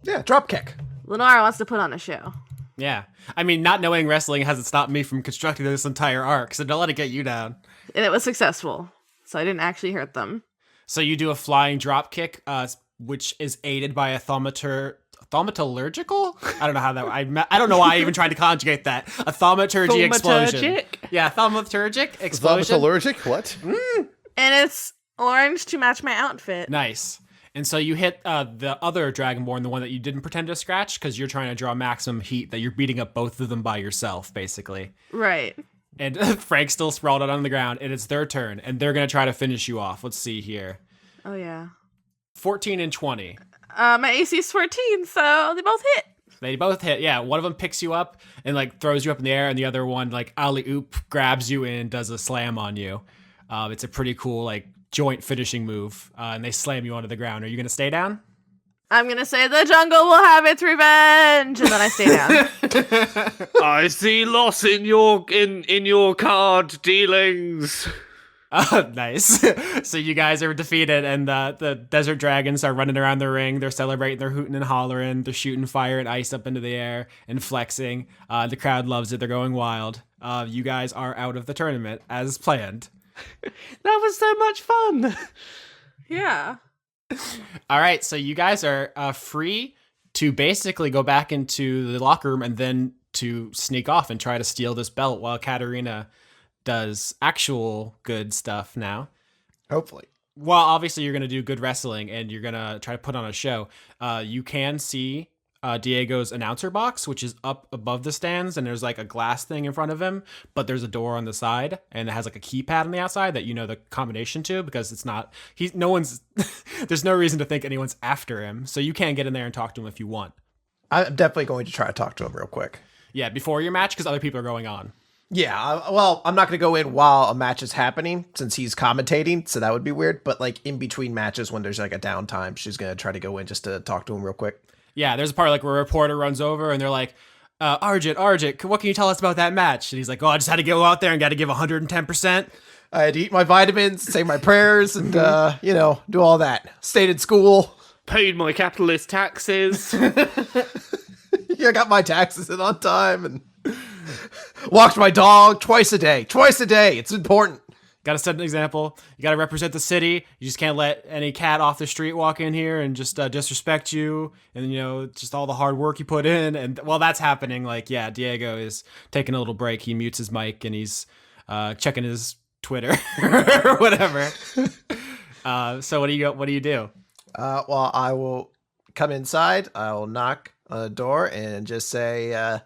Yeah, drop kick. Lenora wants to put on a show. Yeah. I mean, not knowing wrestling hasn't stopped me from constructing this entire arc, so don't let it get you down. And it was successful. So I didn't actually hurt them. So you do a flying drop kick, which is aided by a thaumaturgical? I don't know how that. I don't know why I even tried to conjugate that. A thaumaturgy explosion. Yeah, thaumaturgic explosion. Thaumatologic? What? And it's orange to match my outfit. Nice. And so you hit the other Dragonborn, the one that you didn't pretend to scratch, because you're trying to draw maximum heat, that you're beating up both of them by yourself, basically. Right. And Frank's still sprawled out on the ground, and it's their turn, and they're going to try to finish you off. Let's see here. Oh, yeah. 14 and 20. My AC is 14, so they both hit. They both hit. Yeah, one of them picks you up and like throws you up in the air, and the other one like alley-oop grabs you and does a slam on you. It's a pretty cool like joint finishing move, and they slam you onto the ground. Are you going to stay down? I'm going to say the jungle will have its revenge, and then I stay down. I see loss in your card dealings. Nice. So you guys are defeated, and the desert dragons are running around the ring. They're celebrating, they're hooting and hollering, they're shooting fire and ice up into the air and flexing. The crowd loves it. They're going wild. You guys are out of the tournament as planned. That was so much fun. Yeah. All right, so you guys are free to basically go back into the locker room and then to sneak off and try to steal this belt while Catarina does actual good stuff now. Hopefully. Well, obviously you're going to do good wrestling and you're going to try to put on a show. You can see Diego's announcer box, which is up above the stands, and there's like a glass thing in front of him, but there's a door on the side and it has like a keypad on the outside that you know the combination to, because it's not, there's no reason to think anyone's after him. So you can get in there and talk to him if you want. I'm definitely going to try to talk to him real quick. Yeah, before your match, because other people are going on. Yeah, well, I'm not going to go in while a match is happening since he's commentating, so that would be weird. But like in between matches when there's like a downtime, she's going to try to go in just to talk to him real quick. Yeah, there's a part like where a reporter runs over and they're like, Arjit, what can you tell us about that match? And he's like, oh, I just had to go out there and got to give 110%. I had to eat my vitamins, say my prayers, and, do all that. Stayed in school. Paid my capitalist taxes. Yeah, got my taxes in on time and walked my dog twice a day. It's important. Got to set an example. You got to represent the city. You just can't let any cat off the street walk in here and just disrespect you. And, just all the hard work you put in. And while that's happening, like, yeah, Diego is taking a little break. He mutes his mic and he's checking his Twitter or whatever. So what do you do? Well, I will come inside. I will knock on the door and just say,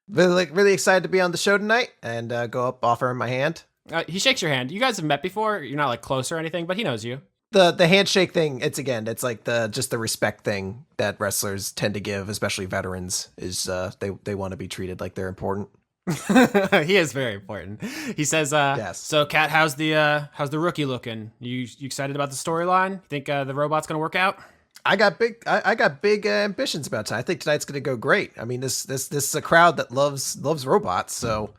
really excited to be on the show tonight, and go up, offer him my hand. He shakes your hand. You guys have met before. You're not like close or anything, but he knows you. The handshake thing, it's like just the respect thing that wrestlers tend to give, especially veterans, is they want to be treated like they're important. He is very important. He says, yes. So Kat, how's the rookie looking? You excited about the storyline? Think the robot's gonna work out? I got big ambitions about tonight. I think tonight's gonna go great. I mean, this is a crowd that loves robots, so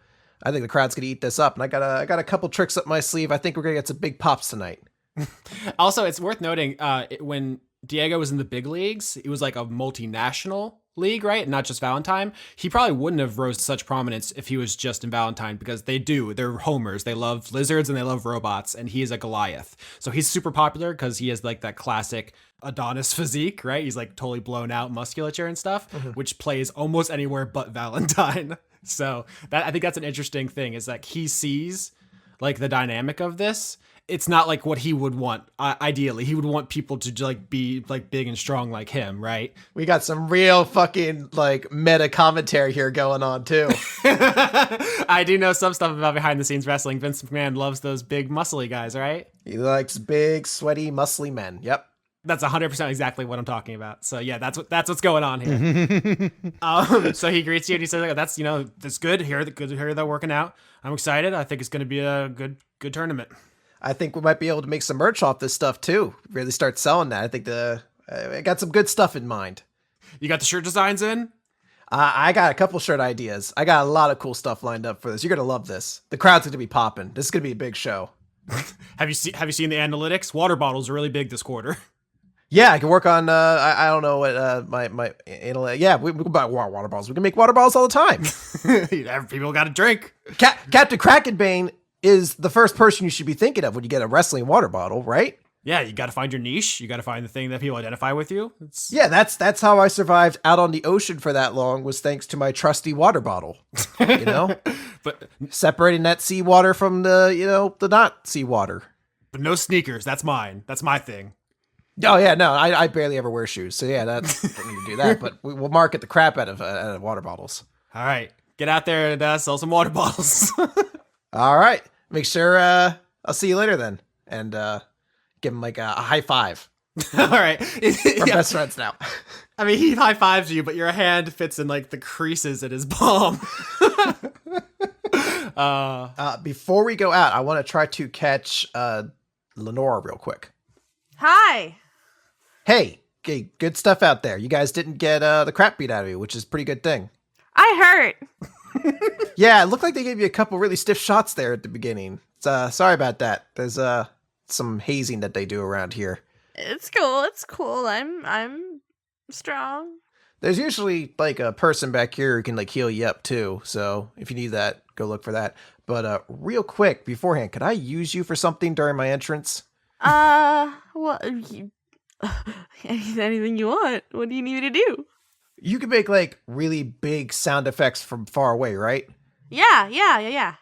I think the crowd's gonna eat this up. And I got a couple tricks up my sleeve. I think we're gonna get some big pops tonight. Also, it's worth noting, when Diego was in the big leagues, it was like a multinational league, right? Not just Valentine. He probably wouldn't have rose to such prominence if he was just in Valentine, because they're homers. They love lizards and they love robots, and he is a Goliath. So he's super popular because he has like that classic Adonis physique, right? He's like totally blown out musculature and stuff, which plays almost anywhere but Valentine. So that I think that's an interesting thing is like he sees like the dynamic of this. It's not like what he would want. Ideally, he would want people to like be like big and strong like him, right? We got some real fucking like meta commentary here going on too. I do know some stuff about behind the scenes wrestling. Vince McMahon loves those big muscly guys, right? He likes big, sweaty, muscly men. Yep. That's 100% exactly what I'm talking about. So yeah, that's what's going on here. So he greets you and he says, like, "That's that's good. Here they're working out. I'm excited. I think it's going to be a good tournament." I think we might be able to make some merch off this stuff too. Really start selling that. I think I got some good stuff in mind. You got the shirt designs in? I got a couple shirt ideas. I got a lot of cool stuff lined up for this. You're gonna love this. The crowd's gonna be popping. This is gonna be a big show. Have you seen the analytics? Water bottles are really big this quarter. Yeah, I can work on. I don't know what my yeah. We can buy water bottles. We can make water bottles all the time. People got to drink. Captain Krakenbane is the first person you should be thinking of when you get a wrestling water bottle, right? Yeah, you got to find your niche. You got to find the thing that people identify with you. Yeah, that's how I survived out on the ocean for that long, was thanks to my trusty water bottle. You know, but separating that seawater from the the not seawater. But no sneakers. That's mine. That's my thing. Oh yeah, no, I barely ever wear shoes, so yeah, that's I need to do that. But we'll market the crap out of water bottles. All right, get out there and sell some water bottles. All right, make sure I'll see you later then, and give him like a high five. All right, we're best friends now. I mean, he high fives you, but your hand fits in like the creases in his palm. Before we go out, I want to try to catch Lenora real quick. Hi. Hey, good stuff out there. You guys didn't get the crap beat out of you, which is a pretty good thing. I hurt. Yeah, it looked like they gave you a couple really stiff shots there at the beginning. Sorry about that. There's some hazing that they do around here. It's cool. It's cool. I'm strong. There's usually like a person back here who can like heal you up too. So if you need that, go look for that. But real quick beforehand, could I use you for something during my entrance? Well, anything you want. What do you need me to do? You can make like really big sound effects from far away, right? Yeah.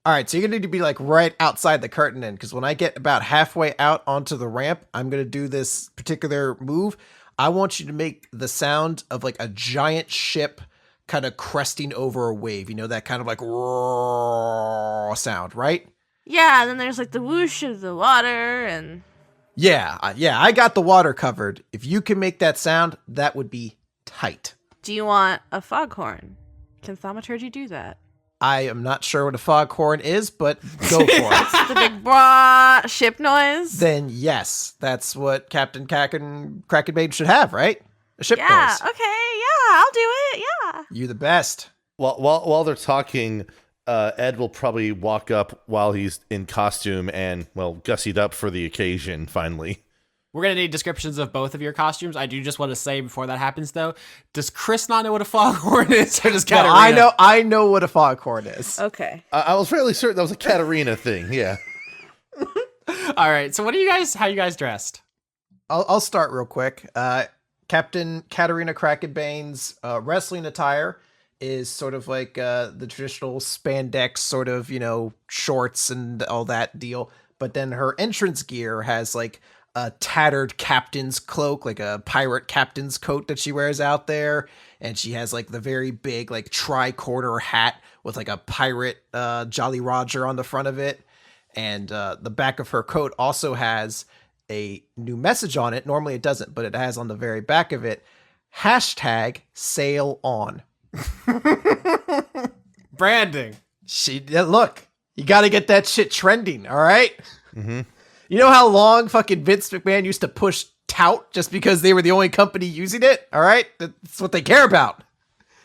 All right, so you're gonna need to be like right outside the curtain then, because when I get about halfway out onto the ramp, I'm gonna do this particular move. I want you to make the sound of like a giant ship kind of cresting over a wave. You know, that kind of like roar sound, right? Yeah, and then there's like the whoosh of the water and... Yeah, I got the water covered. If you can make that sound, that would be tight. Do you want a foghorn? Can thaumaturgy do that? I am not sure what a foghorn is, but go for it. It's the big brah ship noise. Then yes, that's what Captain Krakenbane should have, right? A ship noise. Okay, yeah, I'll do it, yeah. You the best. While they're talking, Ed will probably walk up while he's in costume and, well, gussied up for the occasion, finally. We're going to need descriptions of both of your costumes. I do just want to say before that happens, though, does Chris not know what a foghorn is? Or does Catarina? No, I know what a foghorn is. Okay. I was fairly certain that was a Catarina thing, yeah. All right, so how you guys dressed? I'll start real quick. Captain Catarina Krakenbane's wrestling attire is sort of like the traditional spandex sort of, shorts and all that deal. But then her entrance gear has like a tattered captain's cloak, like a pirate captain's coat that she wears out there. And she has like the very big like tricorner hat with like a pirate Jolly Roger on the front of it. And the back of her coat also has a new message on it. Normally it doesn't, but it has on the very back of it, #sail on. Branding. Look, you got to get that shit trending, all right? Mm-hmm. You know how long fucking Vince McMahon used to push tout just because they were the only company using it, all right? That's what they care about.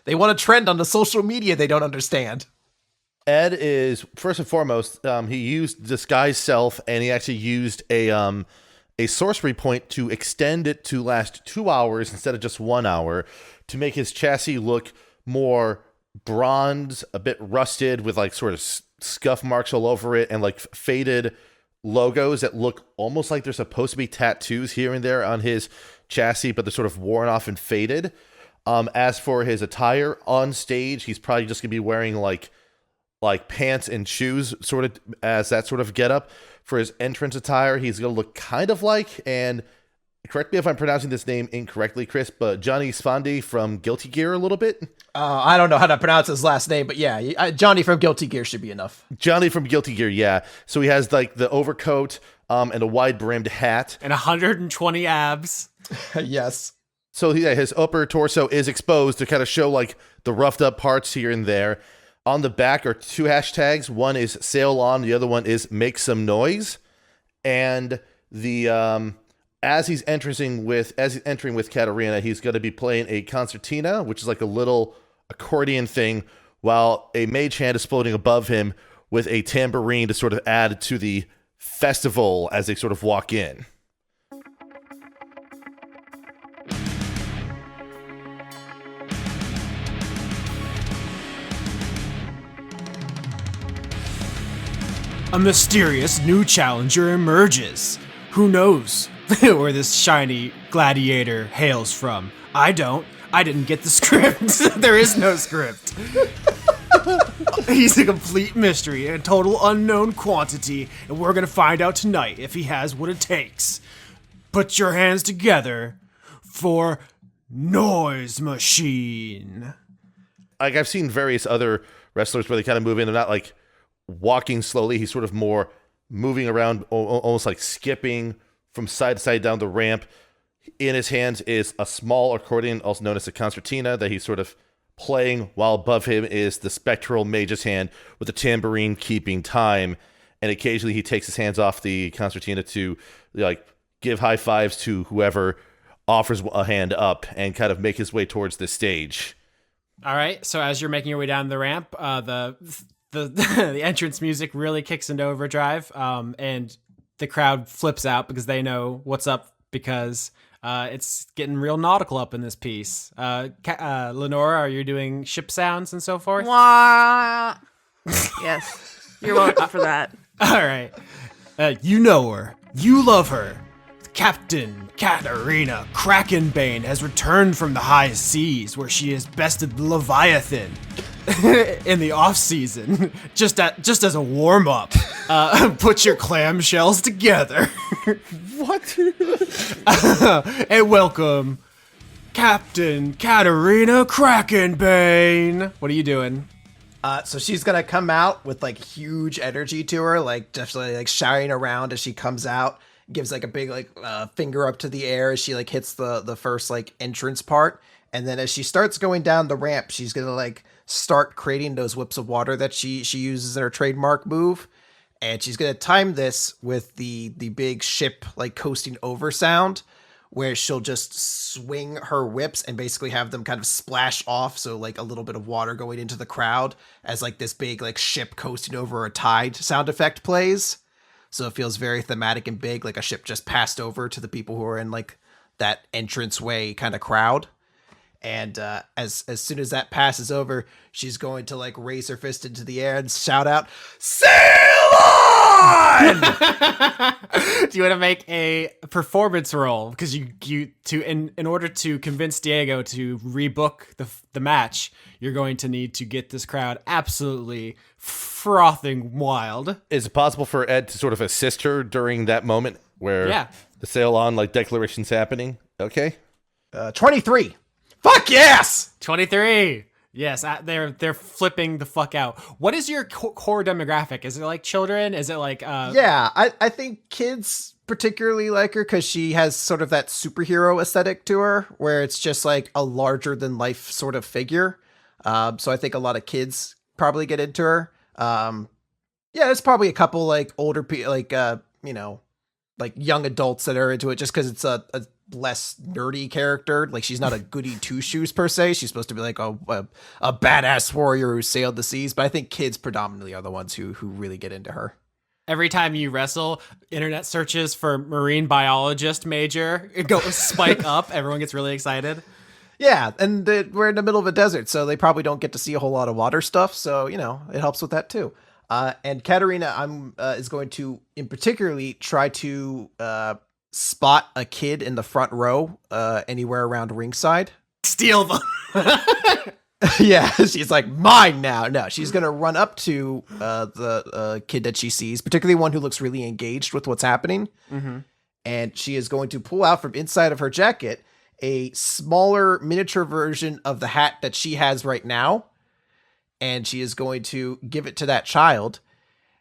They want a trend on the social media they don't understand. Ed is, first and foremost, he used disguise self, and he actually used a sorcery point to extend it to last 2 hours instead of just 1 hour, to make his chassis look more bronze, a bit rusted, with like sort of scuff marks all over it, and like faded logos that look almost like they're supposed to be tattoos here and there on his chassis, but they're sort of worn off and faded. As for his attire on stage, he's probably just gonna be wearing like pants and shoes, sort of as that sort of getup. For his entrance attire, he's gonna look kind of like, and correct me if I'm pronouncing this name incorrectly, Chris, but Johnny Sfandi from Guilty Gear a little bit. I don't know how to pronounce his last name, but yeah, Johnny from Guilty Gear should be enough. Johnny from Guilty Gear, yeah. So he has like the overcoat and a wide brimmed hat. And 120 abs. Yes. So yeah, his upper torso is exposed to kind of show like the roughed up parts here and there. On the back are 2 hashtags. One is sail on, the other one is make some noise. And the as he's entering with Catarina, he's going to be playing a concertina, which is like a little accordion thing, while a mage hand is floating above him with a tambourine to sort of add to the festival as they sort of walk in. A mysterious new challenger emerges. Who knows where this shiny gladiator hails from? I don't. I didn't get the script. There is no script. He's a complete mystery, a total unknown quantity, and we're gonna find out tonight if he has what it takes. Put your hands together for Noise Machine. Like, I've seen various other wrestlers where they kind of move in. They're not like walking slowly. He's sort of more moving around, almost like skipping from side to side down the ramp. In his hands is a small accordion, also known as a concertina, that he's sort of playing, while above him is the spectral mage's hand with the tambourine keeping time. And occasionally he takes his hands off the concertina to like give high fives to whoever offers a hand up and kind of make his way towards the stage. All right, so as you're making your way down the ramp, the entrance music really kicks into overdrive, and the crowd flips out because they know what's up, because it's getting real nautical up in this piece. Lenora, are you doing ship sounds and so forth? Wah. Yes, you're welcome for that. All right. You know her. You love her. Captain Catarina Krakenbane has returned from the high seas, where she has bested the Leviathan in the off season, just as a warm up. Put your clamshells together. What? And welcome, Captain Catarina Krakenbane. What are you doing? So she's gonna come out with like huge energy to her, like definitely like shouting around as she comes out. Gives like a big like finger up to the air as she like hits the first like entrance part, and then as she starts going down the ramp, she's gonna like start creating those whips of water that she uses in her trademark move, and she's gonna time this with the big ship like coasting over sound, where she'll just swing her whips and basically have them kind of splash off, so like a little bit of water going into the crowd as like this big like ship coasting over a tide sound effect plays. So it feels very thematic and big, like a ship just passed over to the people who are in like that entranceway kind of crowd. And as soon as that passes over, she's going to like raise her fist into the air and shout out, "Sail on!" Do you want to make a performance roll? Because in order to convince Diego to rebook the match, you're going to need to get this crowd absolutely frothing wild. Is it possible for Ed to sort of assist her during that moment where the sail on like declaration's happening? Okay. 23. Fuck yes! 23. Yes, they're flipping the fuck out. What is your core demographic? Is it like children? Is it like Yeah, I think kids particularly like her because she has sort of that superhero aesthetic to her, where it's just like a larger than life sort of figure. So I think a lot of kids probably get into her. Yeah, there's probably a couple like older people, like like young adults that are into it just because it's a less nerdy character. Like she's not a goody two shoes per se. She's supposed to be like a badass warrior who sailed the seas. But I think kids predominantly are the ones who really get into her. Every time you wrestle, internet searches for marine biologist major go spike up. Everyone gets really excited. Yeah, and we're in the middle of a desert, so they probably don't get to see a whole lot of water stuff. So it helps with that too. And Catarina, is going to, in particularly, try to spot a kid in the front row, anywhere around ringside. steal them. Yeah, she's like, mine now. No, she's going to run up to the kid that she sees, particularly one who looks really engaged with what's happening. Mm-hmm. And she is going to pull out from inside of her jacket a smaller miniature version of the hat that she has right now. And she is going to give it to that child.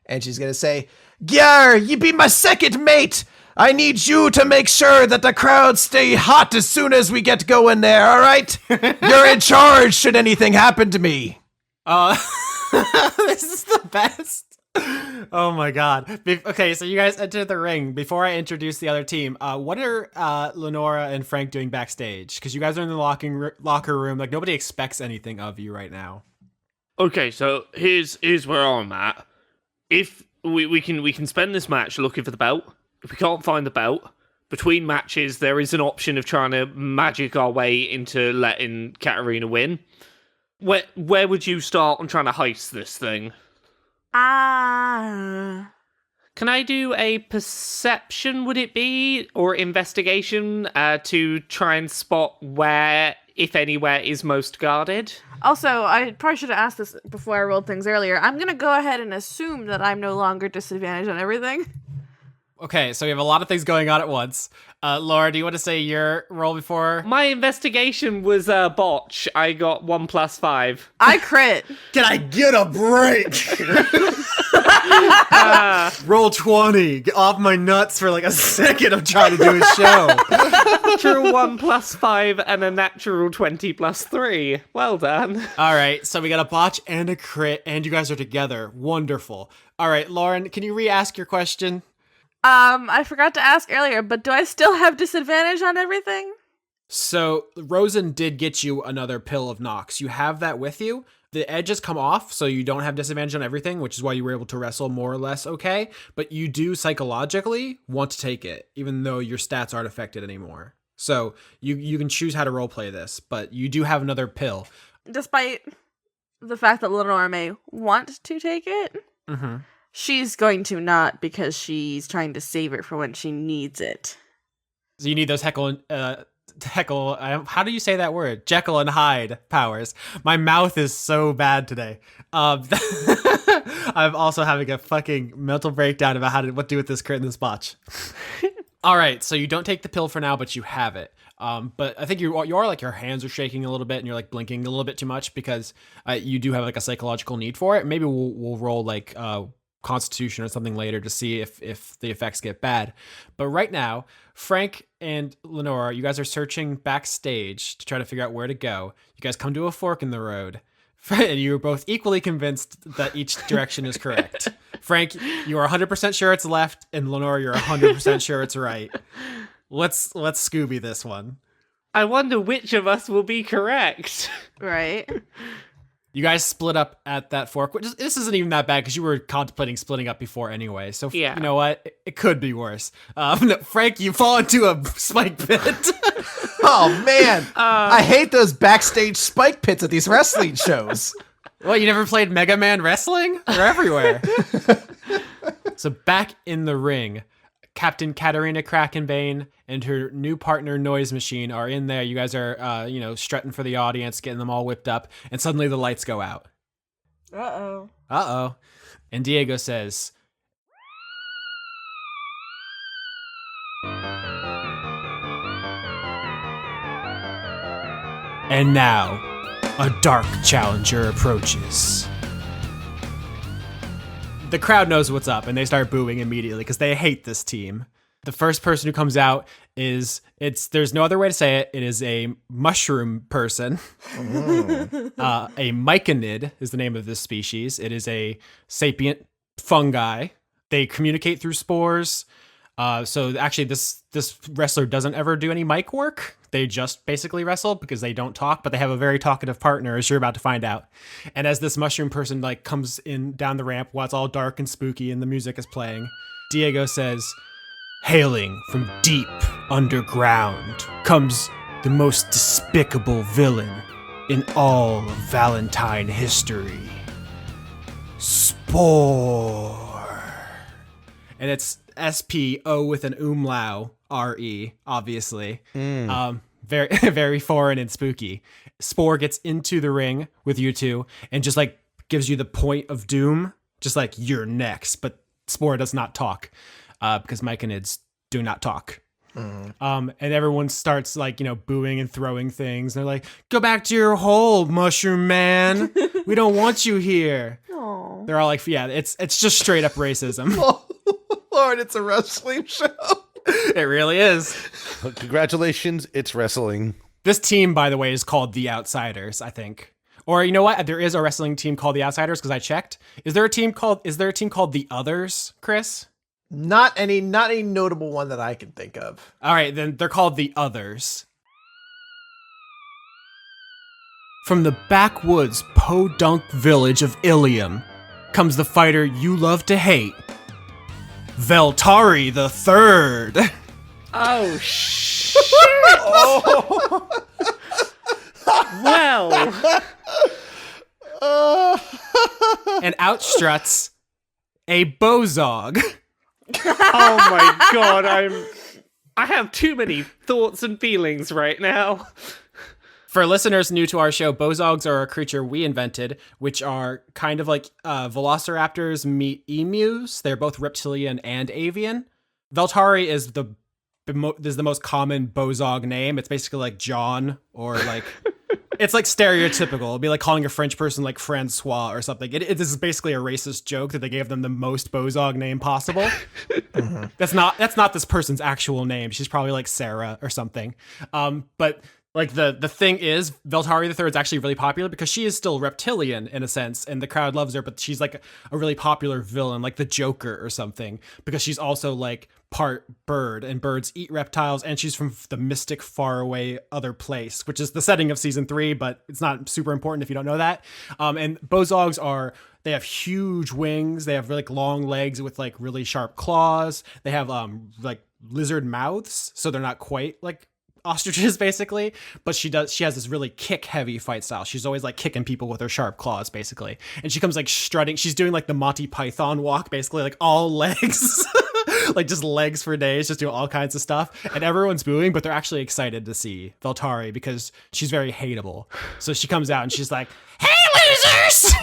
And she's going to say, Gyar, ye be my second mate. I need you to make sure that the crowds stay hot as soon as we get going there, all right? You're in charge should anything happen to me. This is the best. Oh my god. Okay, so you guys enter the ring. Before I introduce the other team, what are Lenora and Frank doing backstage? Because you guys are in the locker room. Like, nobody expects anything of you right now. Okay, so here's where I'm at. If we can spend this match looking for the belt. If we can't find the belt, between matches, there is an option of trying to magic our way into letting Catarina win. Where would you start on trying to heist this thing? Can I do a perception, would it be? Or investigation to try and spot where, if anywhere, is most guarded? Also, I probably should have asked this before I rolled things earlier. I'm going to go ahead and assume that I'm no longer disadvantaged on everything. Okay, so we have a lot of things going on at once. Laura, do you want to say your roll before? My investigation was a botch. I got 1 + 5. I crit. Can I get a break? Roll 20. Get off my nuts for like a second. I'm trying to do a show. Natural 1 + 5 and a natural 20 + 3. Well done. All right, so we got a botch and a crit, and you guys are together. Wonderful. All right, Lauren, can you re-ask your question? I forgot to ask earlier, but do I still have disadvantage on everything? So Rosen did get you another pill of Nox. You have that with you. The edges come off, so you don't have disadvantage on everything, which is why you were able to wrestle more or less okay. But you do psychologically want to take it, even though your stats aren't affected anymore. So you can choose how to roleplay this, but you do have another pill. Despite the fact that Lenora may want to take it, she's going to not because she's trying to save it for when she needs it. So you need those Heckle, how do you say that word? Jekyll and Hyde powers. My mouth is so bad today. I'm also having a fucking mental breakdown about what to do with this crit and this botch. All right, so you don't take the pill for now, but you have it. But I think you are like, your hands are shaking a little bit and you're like blinking a little bit too much because you do have like a psychological need for it. Maybe we'll roll like Constitution or something later to see if the effects get bad. But right now, Frank and Lenora, you guys are searching backstage to try to figure out where to go. You guys come to a fork in the road, and you're both equally convinced that each direction is correct. Frank, you are 100% sure it's left, and Lenora, you're 100% sure it's right. Let's Scooby this one. I wonder which of us will be correct. Right. You guys split up at that fork. This isn't even that bad because you were contemplating splitting up before anyway. So yeah. You know what? It could be worse. No, Frank, you fall into a spike pit. Oh, man. I hate those backstage spike pits at these wrestling shows. Well, you never played Mega Man Wrestling? They're everywhere. So back in the ring, Captain Catarina Krakenbane and her new partner Noise Machine are in there. You guys are, strutting for the audience, getting them all whipped up, and suddenly the lights go out. Uh-oh. And Diego says, and now, a dark challenger approaches. The crowd knows what's up, and they start booing immediately because they hate this team. The first person who comes out there's no other way to say it. It is a mushroom person. A myconid is the name of this species. It is a sapient fungi. They communicate through spores. So actually this wrestler doesn't ever do any mic work. They just basically wrestle because they don't talk, but they have a very talkative partner, as you're about to find out. And as this mushroom person like comes in down the ramp while it's all dark and spooky and the music is playing, Diego says, hailing from deep underground comes the most despicable villain in all of Valentine history. Spore. And it's S-P-O with an umlau, R-E, obviously. Very, very foreign and spooky. Spore gets into the ring with you two and just like gives you the point of doom, just like you're next. But Spore does not talk because myconids do not talk. And everyone starts like, booing and throwing things. They're like, go back to your hole, mushroom man. We don't want you here. Aww. They're all like, yeah, it's just straight up racism. Lord, it's a wrestling show. It really is. Congratulations, it's wrestling. This team, by the way, is called the Outsiders, I think. Or you know what? There is a wrestling team called the Outsiders because I checked. Is there a team called the Others, Chris? Not any notable one that I can think of. All right, then they're called the Others. From the backwoods podunk village of Ilium comes the fighter you love to hate, Veltari the Third. Oh, shit! Well. And out struts a Bozog. Oh my god, I have too many thoughts and feelings right now. For listeners new to our show, Bozogs are a creature we invented, which are kind of like velociraptors meet emus. They're both reptilian and avian. Veltari is the most common Bozog name. It's basically like John or like... It's like stereotypical. It'd be like calling a French person like Francois or something. This is basically a racist joke that they gave them the most Bozog name possible. That's not this person's actual name. She's probably like Sarah or something. But like the thing is, Veltari the Third is actually really popular because she is still reptilian in a sense, and the crowd loves her. But she's like a really popular villain, like the Joker or something, because she's also like part bird, and birds eat reptiles, and she's from the mystic faraway other place, which is the setting of season 3, but it's not super important if you don't know that. And Bozogs they have huge wings, they have like long legs with like really sharp claws, they have like lizard mouths, so they're not quite like ostriches basically, but she has this really kick heavy fight style. She's always like kicking people with her sharp claws basically, and she comes like strutting. She's doing like the Monty Python walk basically, like all legs. Like just legs for days, just doing all kinds of stuff, and everyone's booing, but they're actually excited to see Veltari because she's very hateable. So she comes out and she's like, hey losers,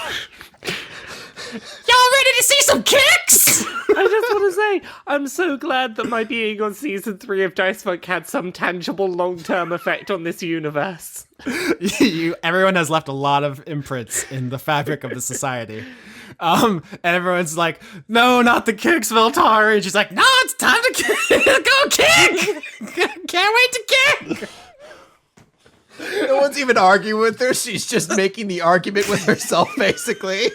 y'all ready to see some kicks? I just want to say, I'm so glad that my being on season 3 of Dice Funk had some tangible long-term effect on this universe. Everyone has left a lot of imprints in the fabric of the society. And everyone's like, no, not the kicks, Veltari. And she's like, no, it's time to go kick. Can't wait to kick. No one's even arguing with her. She's just making the argument with herself, basically.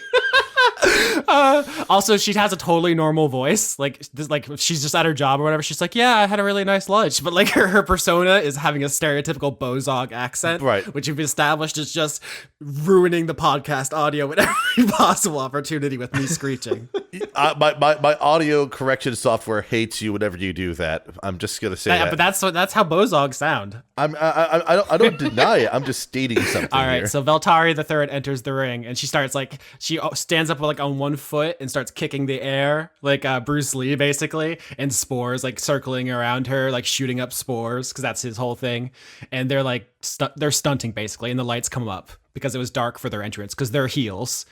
Also, she has a totally normal voice. Like she's just at her job or whatever. She's like, yeah, I had a really nice lunch. But like her persona is having a stereotypical Bozog accent, right? Which you've established is just ruining the podcast audio with every possible opportunity with me screeching. My audio correction software hates you whenever you do that. I'm just gonna say that. But that's how Bozogs sound. I don't deny it. I'm just stating something. All right, here. so Veltari the Third enters the ring, and she stands up like on one foot and starts kicking the air like Bruce Lee basically, and spores like circling around her, like shooting up spores because that's his whole thing. And they're like they're stunting basically, and the lights come up because it was dark for their entrance because they're heels.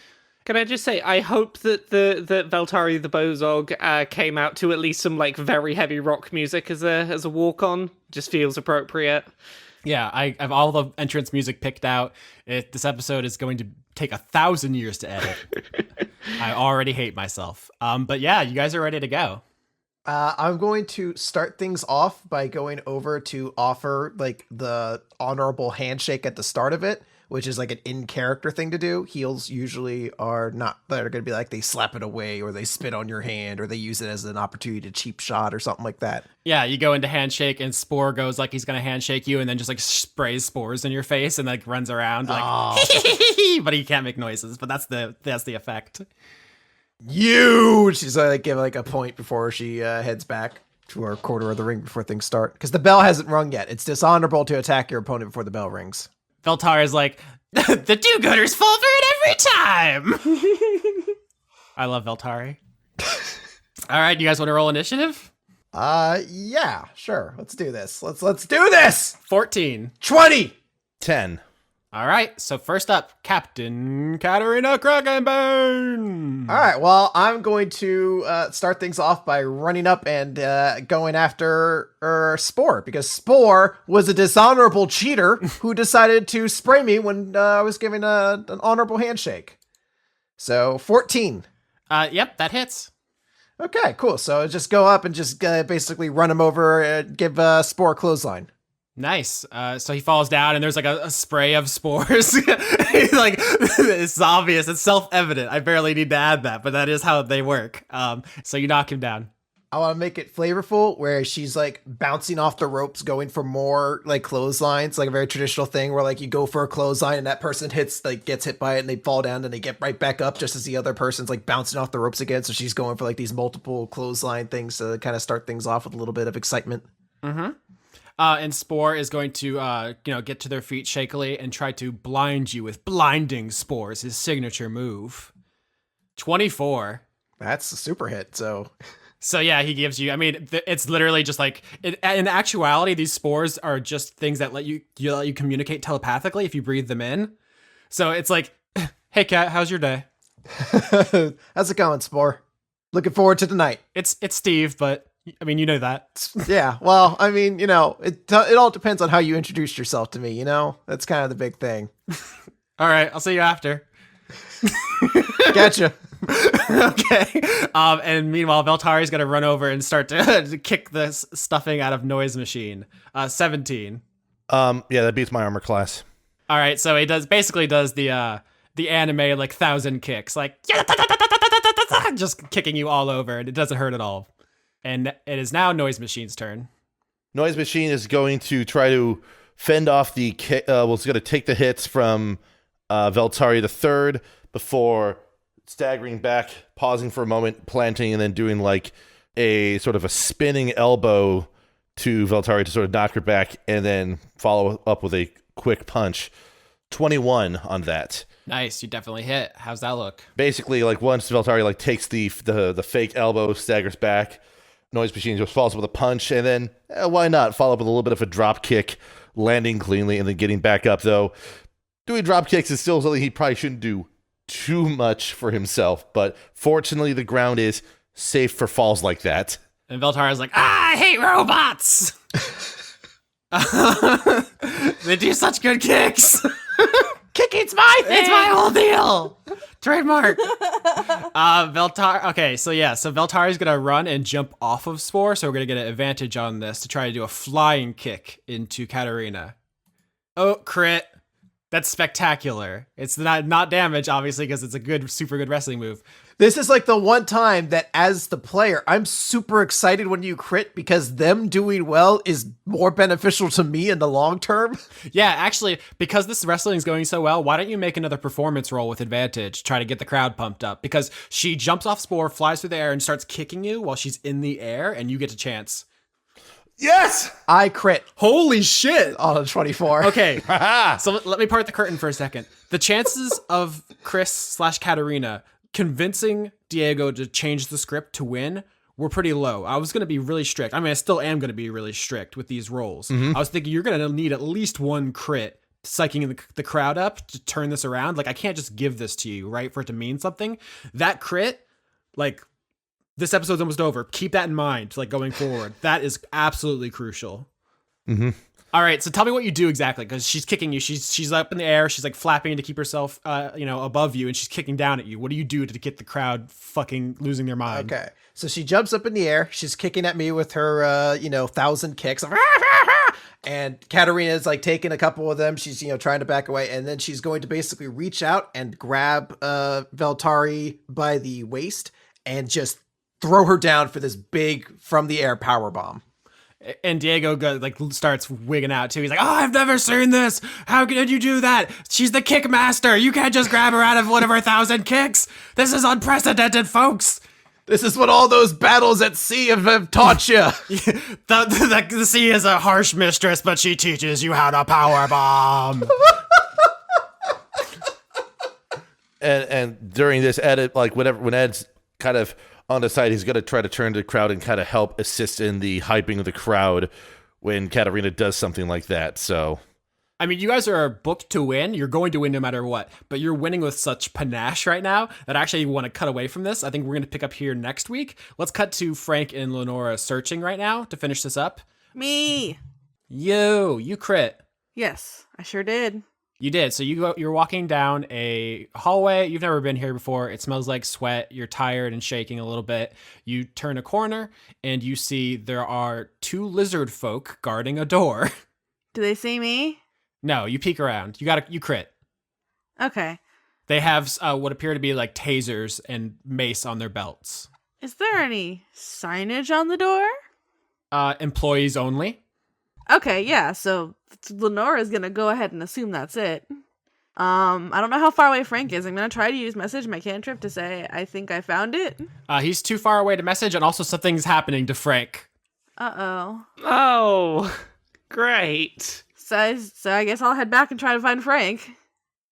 Can I just say, I hope that the Veltari the Bozog came out to at least some like very heavy rock music as a walk on. Just feels appropriate. Yeah, I have all the entrance music picked out. This episode is going to take 1,000 years to edit. I already hate myself. But yeah, you guys are ready to go. I'm going to start things off by going over to offer like the honorable handshake at the start of it, which is like an in-character thing to do. Heels usually are not, they're going to be like they slap it away or they spit on your hand or they use it as an opportunity to cheap shot or something like that. Yeah, you go into handshake and Spore goes like he's going to handshake you and then just like sprays spores in your face and like runs around like, but he can't make noises, but that's the effect. She's like give like a point before she heads back to our quarter of the ring before things start. Because the bell hasn't rung yet. It's dishonorable to attack your opponent before the bell rings. Veltari is like, the do-gooders fall for it every time. I love Veltari. All right, you guys want to roll initiative? Yeah, sure. Let's do this. Let's do this. 14. 20. 10. All right, so first up, Captain Catarina Krakenbane. All right, well, I'm going to start things off by running up and going after Spore, because Spore was a dishonorable cheater who decided to spray me when I was giving an honorable handshake. So 14. Yep, that hits. Okay, cool. So just go up and just basically run him over and give Spore a clothesline. Nice. So he falls down and there's like a spray of spores. Like, it's obvious. It's self-evident. I barely need to add that, but that is how they work. So you knock him down. I want to make it flavorful where she's like bouncing off the ropes, going for more like clotheslines, like a very traditional thing where like you go for a clothesline and that person gets hit by it and they fall down and they get right back up just as the other person's like bouncing off the ropes again. So she's going for like these multiple clothesline things to kind of start things off with a little bit of excitement. Mm-hmm. And Spore is going to, get to their feet shakily and try to blind you with blinding spores, his signature move. 24. That's a super hit. So yeah, he gives you, it's literally just like, in actuality, these spores are just things that let you communicate telepathically if you breathe them in. So it's like, hey cat, how's your day? how's it going, Spore? Looking forward to tonight. It's Steve, but you know that. Yeah, well, it all depends on how you introduced yourself to me, That's kind of the big thing. All right, I'll see you after. Gotcha. Okay. And meanwhile, Veltari's going to run over and start to kick the stuffing out of Noise Machine. 17. Yeah, that beats my armor class. All right, so he basically does the anime like 1,000 kicks, like just kicking you all over, and it doesn't hurt at all. And it is now Noise Machine's turn. Noise Machine is going to try to fend off the kick. It's going to take the hits from Veltari the third before staggering back, pausing for a moment, planting, and then doing like a sort of a spinning elbow to Veltari to sort of knock her back, and then follow up with a quick punch. 21 on that. Nice, you definitely hit. How's that look? Basically, like once Veltari like takes the fake elbow, staggers back, Noise Machine just follows up with a punch, and then why not follow up with a little bit of a drop kick, landing cleanly, and then getting back up. Though doing drop kicks is still something he probably shouldn't do too much for himself, but fortunately the ground is safe for falls like that. And Veltari's like, I hate robots. They do such good kicks. Kicking's my thing. It's my whole deal. Trademark. Okay, so Veltari's gonna run and jump off of Spore, so we're gonna get an advantage on this to try to do a flying kick into Catarina. Oh, crit. That's spectacular. It's not damage, obviously, because it's a super good wrestling move. This is like the one time that as the player, I'm super excited when you crit because them doing well is more beneficial to me in the long term. Yeah, actually, because this wrestling is going so well, why don't you make another performance roll with advantage, try to get the crowd pumped up? Because she jumps off Spore, flies through the air, and starts kicking you while she's in the air, and you get a chance. Yes! I crit. Holy shit! On a 24. Okay, so let me part the curtain for a second. The chances of Chris/Catarina convincing Diego to change the script to win were pretty low. I was going to be really strict. I still am going to be really strict with these rolls. I was thinking you're going to need at least one crit psyching the crowd up to turn this around. Like, I can't just give this to you, right, for it to mean something. That crit, like, this episode's almost over. Keep that in mind, like, going forward. That is absolutely crucial. Mm-hmm. All right, so tell me what you do exactly, because she's kicking you. She's up in the air. She's like flapping to keep herself, above you, and she's kicking down at you. What do you do to get the crowd fucking losing their mind? Okay, so she jumps up in the air. She's kicking at me with her, 1,000 kicks. And Catarina is like taking a couple of them. She's, trying to back away. And then she's going to basically reach out and grab Veltari by the waist and just throw her down for this big from the air power bomb. And Diego starts wigging out too. He's like, "Oh, I've never seen this. How did you do that? She's the kick master. You can't just grab her out of one of her 1,000 kicks. This is unprecedented, folks. This is what all those battles at sea have taught you." The sea is a harsh mistress, but she teaches you how to power bomb. and during this edit, like when Ed's kind of on the side. He's going to try to turn to the crowd and kind of help assist in the hyping of the crowd when Catarina does something like that. So, I mean, you guys are booked to win. You're going to win no matter what, but you're winning with such panache right now that I actually want to cut away from this. I think we're going to pick up here next week. Let's cut to Frank and Lenora searching right now to finish this up. Me. You crit. Yes, I sure did. You did. So you're walking down a hallway. You've never been here before. It smells like sweat. You're tired and shaking a little bit. You turn a corner and you see there are 2 lizard folk guarding a door. Do they see me? No, you peek around. You crit. Okay. They have what appear to be like tasers and mace on their belts. Is there any signage on the door? Employees only. Okay, yeah, so Lenora's gonna go ahead and assume that's it. I don't know how far away Frank is. I'm gonna try to use message my cantrip to say I think I found it. He's too far away to message, and also something's happening to Frank. Uh-oh. Oh, great. So I guess I'll head back and try to find Frank.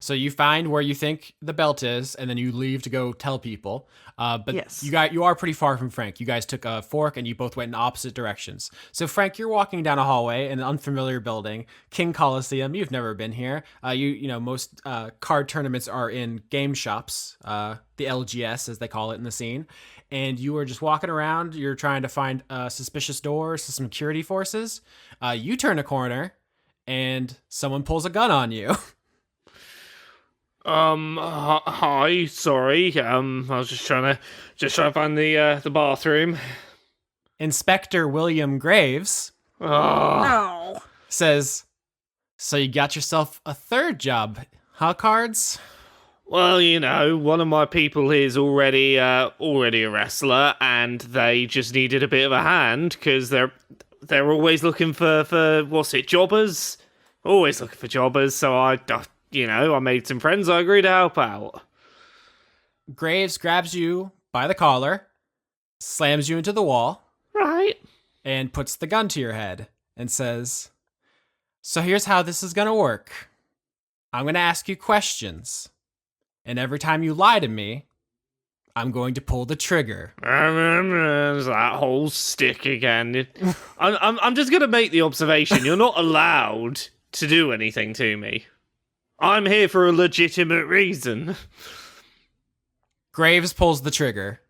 So you find where you think the belt is, and then you leave to go tell people. But yes. you are pretty far from Frank. You guys took a fork, and you both went in opposite directions. So Frank, you're walking down a hallway in an unfamiliar building, King Coliseum. You've never been here. Most card tournaments are in game shops, the LGS as they call it in the scene. And you were just walking around. You're trying to find suspicious doors to some security forces. You turn a corner, and someone pulls a gun on you. Hi, sorry. I was just trying to find the bathroom. Inspector William Graves No. says, "So you got yourself a third job, huh, Cards?" Well, one of my people is already a wrestler, and they just needed a bit of a hand because they're always looking for jobbers. Always looking for jobbers. So I made some friends. I agreed to help out. Graves grabs you by the collar, slams you into the wall, Right. and puts the gun to your head and says, "So here's how this is going to work. I'm going to ask you questions. And every time you lie to me, I'm going to pull the trigger." There's that whole stick again. I'm just gonna make the observation: you're not allowed to do anything to me. I'm here for a legitimate reason. Graves pulls the trigger.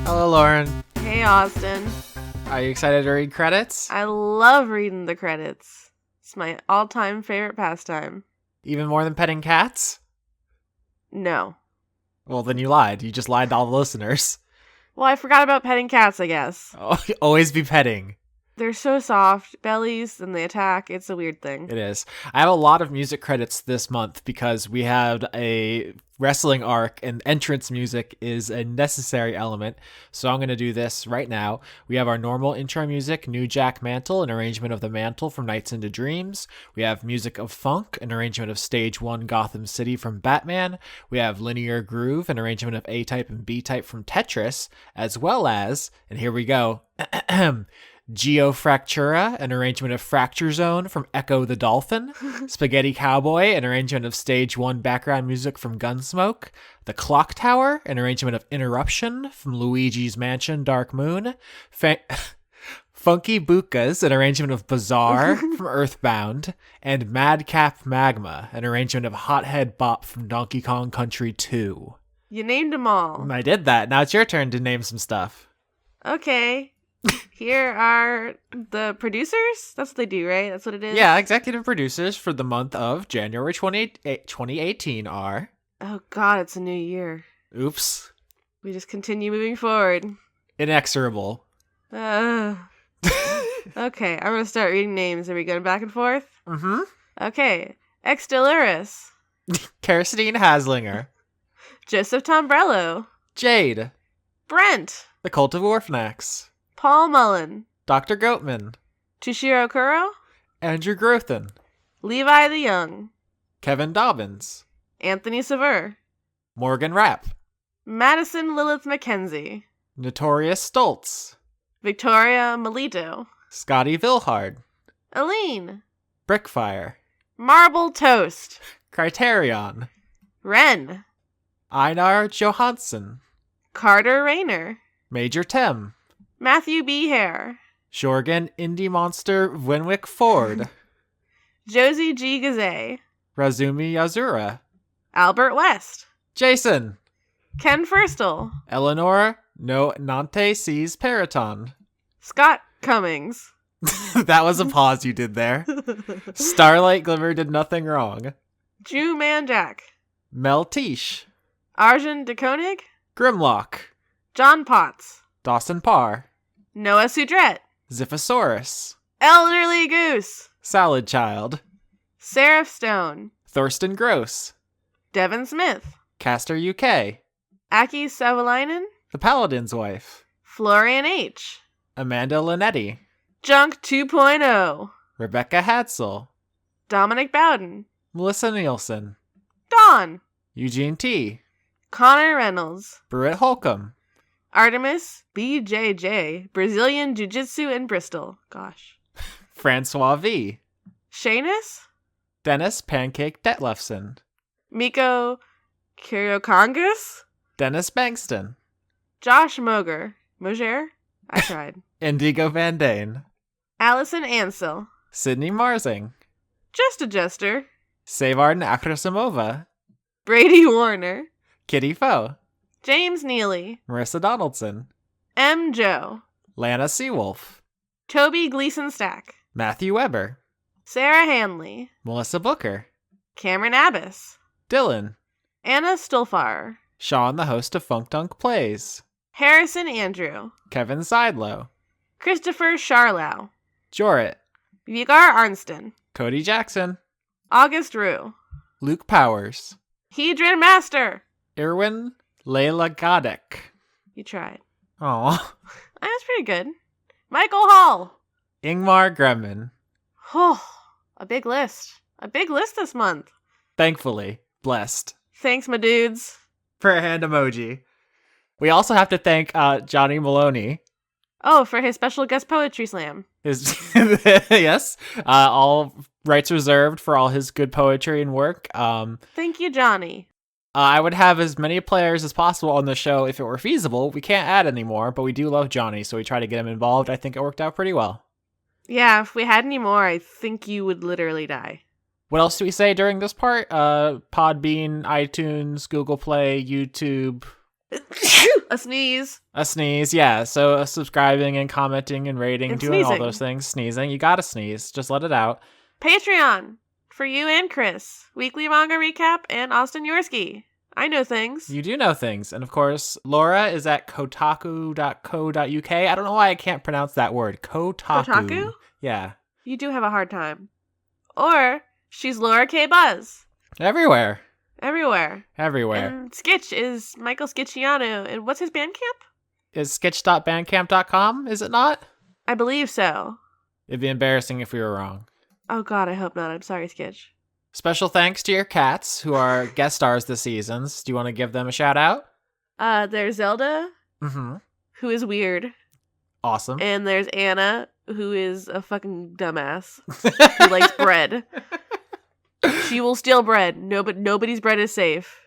Hello, Lauren. Hey, Austin. Are you excited to read credits? I love reading the credits. It's my all-time favorite pastime. Even more than petting cats? No. Well, then you lied. You just lied to all the listeners. Well, I forgot about petting cats, I guess. Oh, always be petting. They're so soft. Bellies, and they attack. It's a weird thing. It is. I have a lot of music credits this month because we had a wrestling arc and entrance music is a necessary element. So I'm going to do this right now. We have our normal intro music, New Jack Mantle, an arrangement of the Mantle from Nights into Dreams. We have music of Funk, an arrangement of Stage 1 Gotham City from Batman. We have Linear Groove, an arrangement of A-Type and B-Type from Tetris, as well as, and here we go, Geofractura, an arrangement of Fracture Zone from Echo the Dolphin. Spaghetti Cowboy, an arrangement of Stage 1 background music from Gunsmoke. The Clock Tower, an arrangement of Interruption from Luigi's Mansion Dark Moon. Funky Bukas, an arrangement of Bizarre from Earthbound. And Madcap Magma, an arrangement of Hothead Bop from Donkey Kong Country 2. You named them all. I did that. Now it's your turn to name some stuff. Okay. Here are the producers. That's what they do, right? That's what it is? Yeah, executive producers for the month of January 2018 are... Oh, God, it's a new year. Oops. We just continue moving forward. Inexorable. Okay, I'm gonna start reading names. Are we going back and forth? Mm-hmm. Okay. Exdeluris. Kirstine Haslinger. Joseph Tombrello. Jade. Brent. The Cult of Orphanax. Paul Mullen. Dr. Goatman. Tushiro Kuro. Andrew Grothin. Levi the Young. Kevin Dobbins. Anthony Sever. Morgan Rapp. Madison Lilith McKenzie. Notorious Stoltz. Victoria Melito. Scotty Vilhard. Aline. Brickfire. Marble Toast. Criterion. Ren. Einar Johansson. Carter Rayner. Major Tem. Matthew B. Hare. Shorgan Indie Monster Winwick Ford. Josie G. Gazay. Razumi Yazura. Albert West. Jason. Ken Firstel. Eleanor No Nante Sees Periton. Scott Cummings. That was a pause you did there. Starlight Glimmer did nothing wrong. Jew Manjack. Mel Tish. Arjun DeKonig. Grimlock. John Potts. Dawson Parr. Noah Sudret. Ziphosaurus. Elderly Goose. Salad Child. Seraph Stone. Thurston Gross. Devin Smith. Caster UK. Aki Savalainen. The Paladin's Wife. Florian H. Amanda Linetti. Junk 2.0. Rebecca Hadsel. Dominic Bowden. Melissa Nielsen. Dawn. Eugene T. Connor Reynolds. Britt Holcomb. Artemis BJJ. Brazilian Jiu Jitsu in Bristol. Gosh. Francois V. Shanus. Dennis Pancake Detlefson. Miko Kiriokongas. Dennis Bankston. Josh Moger. Moger? I tried. Indigo Van Dane. Allison Ansel. Sydney Marsing. Just a Jester. Savarden Akrasimova. Brady Warner. Kitty Foe. James Neely. Marissa Donaldson. M. Joe. Lana Seawolf. Toby Gleason Stack. Matthew Weber. Sarah Hanley. Melissa Booker. Cameron Abbas. Dylan. Anna Stulfar. Sean, the host of Funk Dunk Plays. Harrison Andrew. Kevin Seidlow. Christopher Charlow. Jorrit. Vigar Arnston. Cody Jackson. August Rue. Luke Powers. Hedron Master. Irwin Layla Godek. You tried. Aw. That was pretty good. Michael Hall. Ingmar Gremmin. Oh, a big list. A big list this month. Thankfully. Blessed. Thanks, my dudes. Prayer hand emoji. We also have to thank Johnny Maloney. Oh, for his special guest poetry slam. Yes. All rights reserved for all his good poetry and work. Thank you, Johnny. I would have as many players as possible on the show if it were feasible. We can't add anymore, but we do love Johnny, so we try to get him involved. I think it worked out pretty well. Yeah, if we had any more, I think you would literally die. What else do we say during this part? Podbean, iTunes, Google Play, YouTube. A sneeze. A sneeze, yeah. So subscribing and commenting and rating, And doing all sneezing. those things. Sneezing. You gotta sneeze. Just let it out. Patreon. For you and Chris. Weekly manga recap and Austin Yorsky. I know things. You do know things. And of course, Laura is at kotaku.co.uk. I don't know why I can't pronounce that word. Kotaku. Kotaku? Yeah. You do have a hard time. Or she's Laura K. Buzz. Everywhere. Everywhere. Everywhere. And Skitch is Michael Skitchiano. And what's his Bandcamp? Is sketch.bandcamp.com, is it not? I believe so. It'd be embarrassing if we were wrong. Oh god, I hope not. I'm sorry, Skitch. Special thanks to your cats, who are guest stars this season. Do you want to give them a shout out? There's Zelda, Mm-hmm. who is weird. Awesome. And there's Anna, who is a fucking dumbass. Who likes bread. She will steal bread. Nobody's bread is safe.